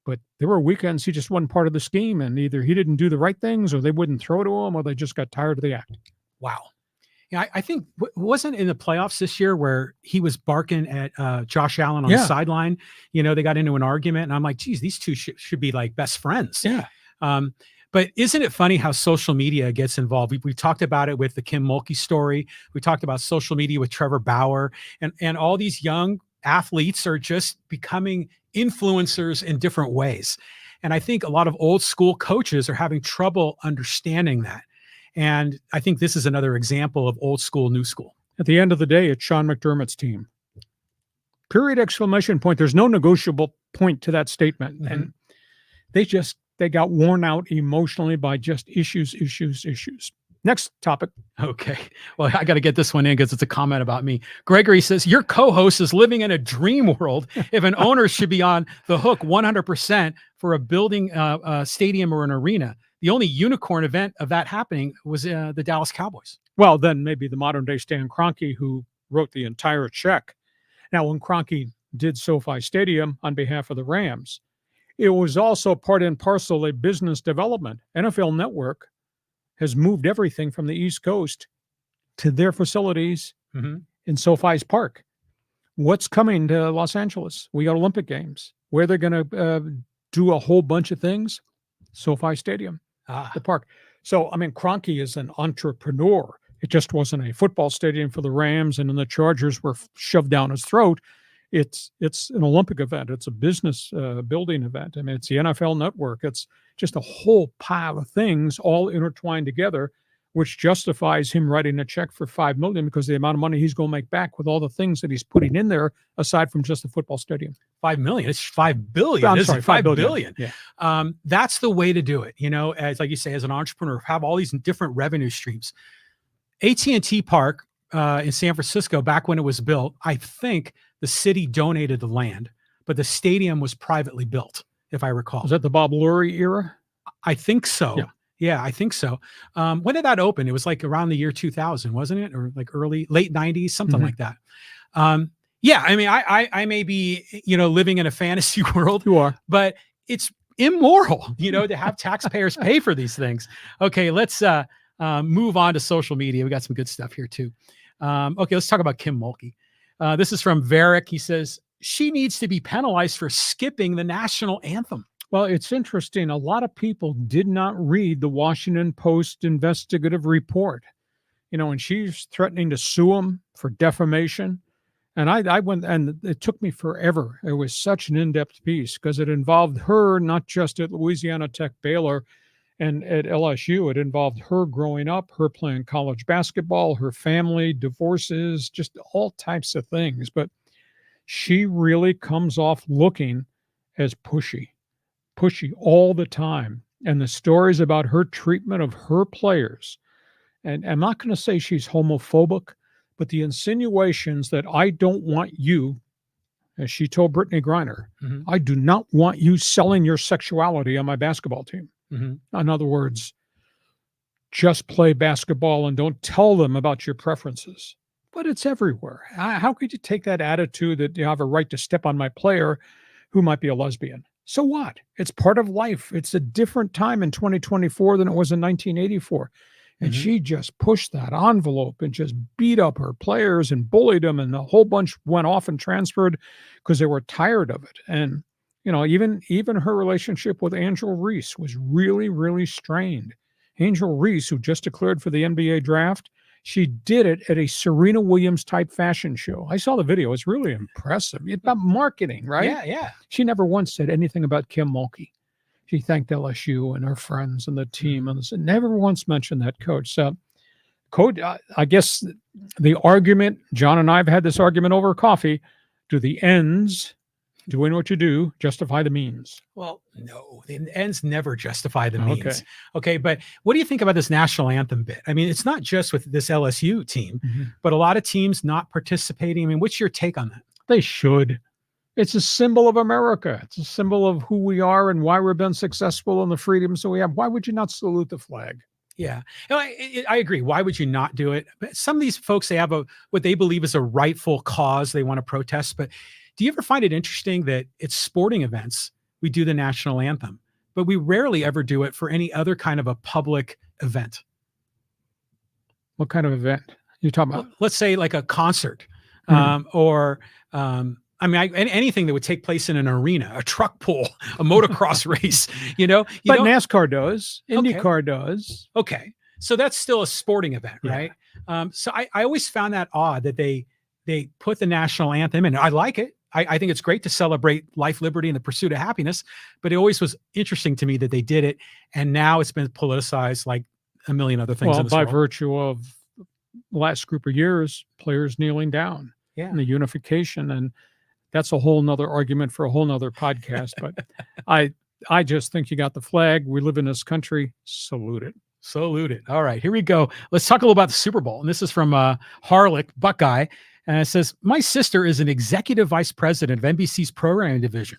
But there were weekends he just wasn't part of the scheme, and either he didn't do the right things, or they wouldn't throw to him, or they just got tired of the act. Wow. Yeah, I think wasn't in the playoffs this year where he was barking at Josh Allen on the Yeah. sideline. They got into an argument, and I'm like, geez, these two should be like best friends. Yeah. But isn't it funny how social media gets involved? We talked about it with the Kim Mulkey story. We talked about social media with Trevor Bauer, and all these young athletes are just becoming influencers in different ways. And I think a lot of old school coaches are having trouble understanding that. And I think this is another example of old school, new school. At the end of the day, it's Sean McDermott's team. Period, exclamation point. There's no negotiable point to that statement. Mm-hmm. And they got worn out emotionally by just issues. Next topic. Okay. Well, I got to get this one in because it's a comment about me. Gregory says, your co-host is living in a dream world if an owner should be on the hook 100% for a building, stadium or an arena. The only unicorn event of that happening was the Dallas Cowboys. Well, then maybe the modern day Stan Kroenke, who wrote the entire check. Now, when Kroenke did SoFi Stadium on behalf of the Rams, it was also part and parcel a business development. NFL Network has moved everything from the East Coast to their facilities in SoFi's Park. What's coming to Los Angeles? We got Olympic Games. Where they're going to do a whole bunch of things? SoFi Stadium, the park. So, I mean, Kroenke is an entrepreneur. It just wasn't a football stadium for the Rams, and then the Chargers were shoved down his throat. It's an Olympic event. It's a business building event. I mean, it's the NFL Network. It's just a whole pile of things all intertwined together, which justifies him writing a check for $5 million because the amount of money he's going to make back with all the things that he's putting in there, aside from just the football stadium. $5 million. It's $5 billion. I'm sorry, $5 billion. Yeah. That's the way to do it. As like you say, as an entrepreneur, have all these different revenue streams. AT&T Park in San Francisco, back when it was built, I think the city donated the land, but the stadium was privately built, if I recall. Was that the Bob Lurie era? I think so. Yeah, I think so. When did that open? It was like around the year 2000, wasn't it? Or like late 90s, something like that. Yeah, I mean, I may be, living in a fantasy world. You are. But it's immoral, to have taxpayers pay for these things. Okay, let's move on to social media. We got some good stuff here too. Okay, let's talk about Kim Mulkey. This is from Varick. He says, she needs to be penalized for skipping the national anthem. Well, it's interesting. A lot of people did not read the Washington Post investigative report, and she's threatening to sue him for defamation. And I went, and it took me forever. It was such an in-depth piece because it involved her, not just at Louisiana Tech, Baylor, and at LSU. It involved her growing up, her playing college basketball, her family, divorces, just all types of things. But she really comes off looking as pushy all the time. And the stories about her treatment of her players, and I'm not going to say she's homophobic, but the insinuations that I don't want you, as she told Brittany Griner, I do not want you selling your sexuality on my basketball team. In other words, just play basketball and don't tell them about your preferences. But it's everywhere. How could you take that attitude that you have a right to step on my player who might be a lesbian? So what? It's part of life. It's a different time in 2024 than it was in 1984. And she just pushed that envelope and just beat up her players and bullied them. And a whole bunch went off and transferred because they were tired of it. And, even her relationship with Angel Reese was really, really strained. Angel Reese, who just declared for the NBA draft, she did it at a Serena Williams type fashion show. I saw the video. It's really impressive. It's about marketing, right? Yeah. She never once said anything about Kim Mulkey. She thanked LSU and her friends and the team, and never once mentioned that coach. So, Coach, I guess the argument, John and I have had this argument over coffee. Do the ends, doing what you do, justify the means? Well, no, the ends never justify the means. Okay, but what do you think about this national anthem bit? I mean, it's not just with this LSU team, but a lot of teams not participating. I mean, what's your take on that? They should. It's a symbol of America. It's a symbol of who we are and why we've been successful and the freedoms that we have. Why would you not salute the flag? Yeah, I agree. Why would you not do it? But some of these folks, they have what they believe is a rightful cause they want to protest. But do you ever find it interesting that it's sporting events, we do the national anthem, but we rarely ever do it for any other kind of a public event? What kind of event? You're talking about? Let's say like a concert, or anything that would take place in an arena, a truck pull, a motocross race, But NASCAR does, IndyCar does. Okay. So that's still a sporting event, right? So I always found that odd that they put the national anthem in. I like it. I think it's great to celebrate life, liberty, and the pursuit of happiness, but it always was interesting to me that they did it. And now it's been politicized like a million other things. Well, by virtue of the last group of years, players kneeling down, and the unification. And that's a whole nother argument for a whole nother podcast. But I just think you got the flag. We live in this country. Salute it. Salute it. All right, here we go. Let's talk a little about the Super Bowl. And this is from Harlick Buckeye. And it says, my sister is an executive vice president of NBC's programming division.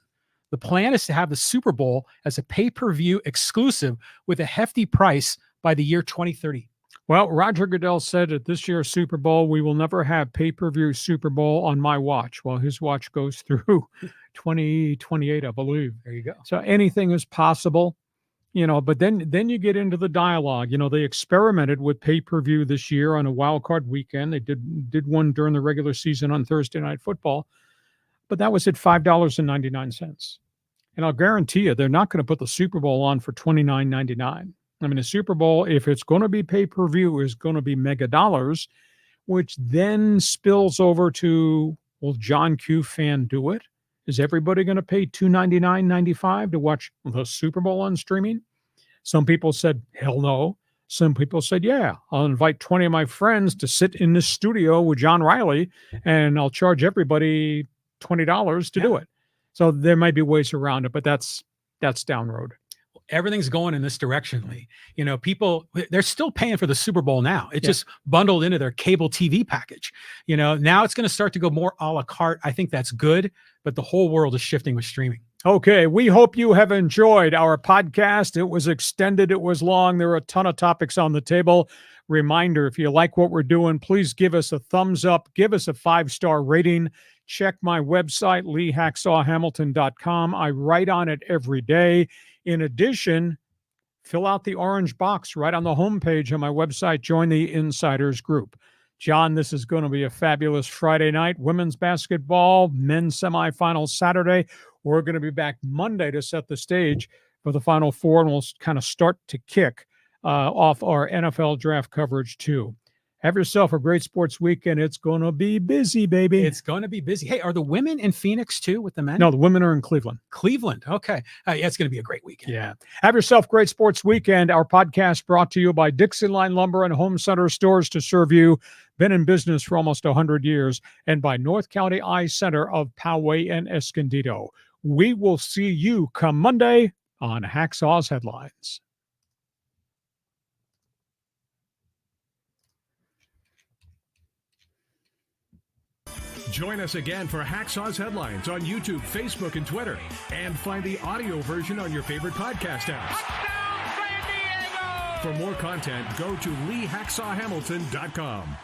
The plan is to have the Super Bowl as a pay-per-view exclusive with a hefty price by the year 2030. Well, Roger Goodell said at this year's Super Bowl, we will never have pay-per-view Super Bowl on my watch. Well, his watch goes through 2028, I believe. There you go. So anything is possible. But then you get into the dialogue. They experimented with pay-per-view this year on a wild card weekend. They did one during the regular season on Thursday Night Football, but that was at $5.99. And I'll guarantee you, they're not going to put the Super Bowl on for $29.99. I mean, the Super Bowl, if it's going to be pay-per-view, is going to be mega dollars, which then spills over to, will John Q fan do it? Is everybody going to pay $299.95 to watch the Super Bowl on streaming? Some people said, hell no. Some people said, yeah, I'll invite 20 of my friends to sit in the studio with John Riley, and I'll charge everybody $20 to do it. So there might be ways around it, but that's down the road. Everything's going in this direction, Lee. People, they're still paying for the Super Bowl now. It's just bundled into their cable TV package. Now it's going to start to go more a la carte. I think that's good, but the whole world is shifting with streaming. Okay, we hope you have enjoyed our podcast. It was extended. It was long. There are a ton of topics on the table. Reminder, if you like what we're doing, please give us a thumbs up. Give us a 5-star rating. Check my website, leehacksawhamilton.com. I write on it every day. In addition, fill out the orange box right on the homepage of my website. Join the Insiders Group. John, this is going to be a fabulous Friday night. Women's basketball, men's semifinals Saturday. We're going to be back Monday to set the stage for the Final Four, and we'll kind of start to kick off our NFL draft coverage too. Have yourself a great sports weekend. It's going to be busy, baby. It's going to be busy. Hey, are the women in Phoenix too with the men? No, the women are in Cleveland. Cleveland. Okay. Yeah, it's going to be a great weekend. Yeah. Have yourself a great sports weekend. Our podcast brought to you by DIXIELINE Lumber and Home Center Stores to serve you. Been in business for almost 100 years. And by North County Eye Center of Poway and Escondido. We will see you come Monday on Hacksaw's Headlines. Join us again for Hacksaw's Headlines on YouTube, Facebook, and Twitter. And find the audio version on your favorite podcast apps. For more content, go to LeeHacksawHamilton.com.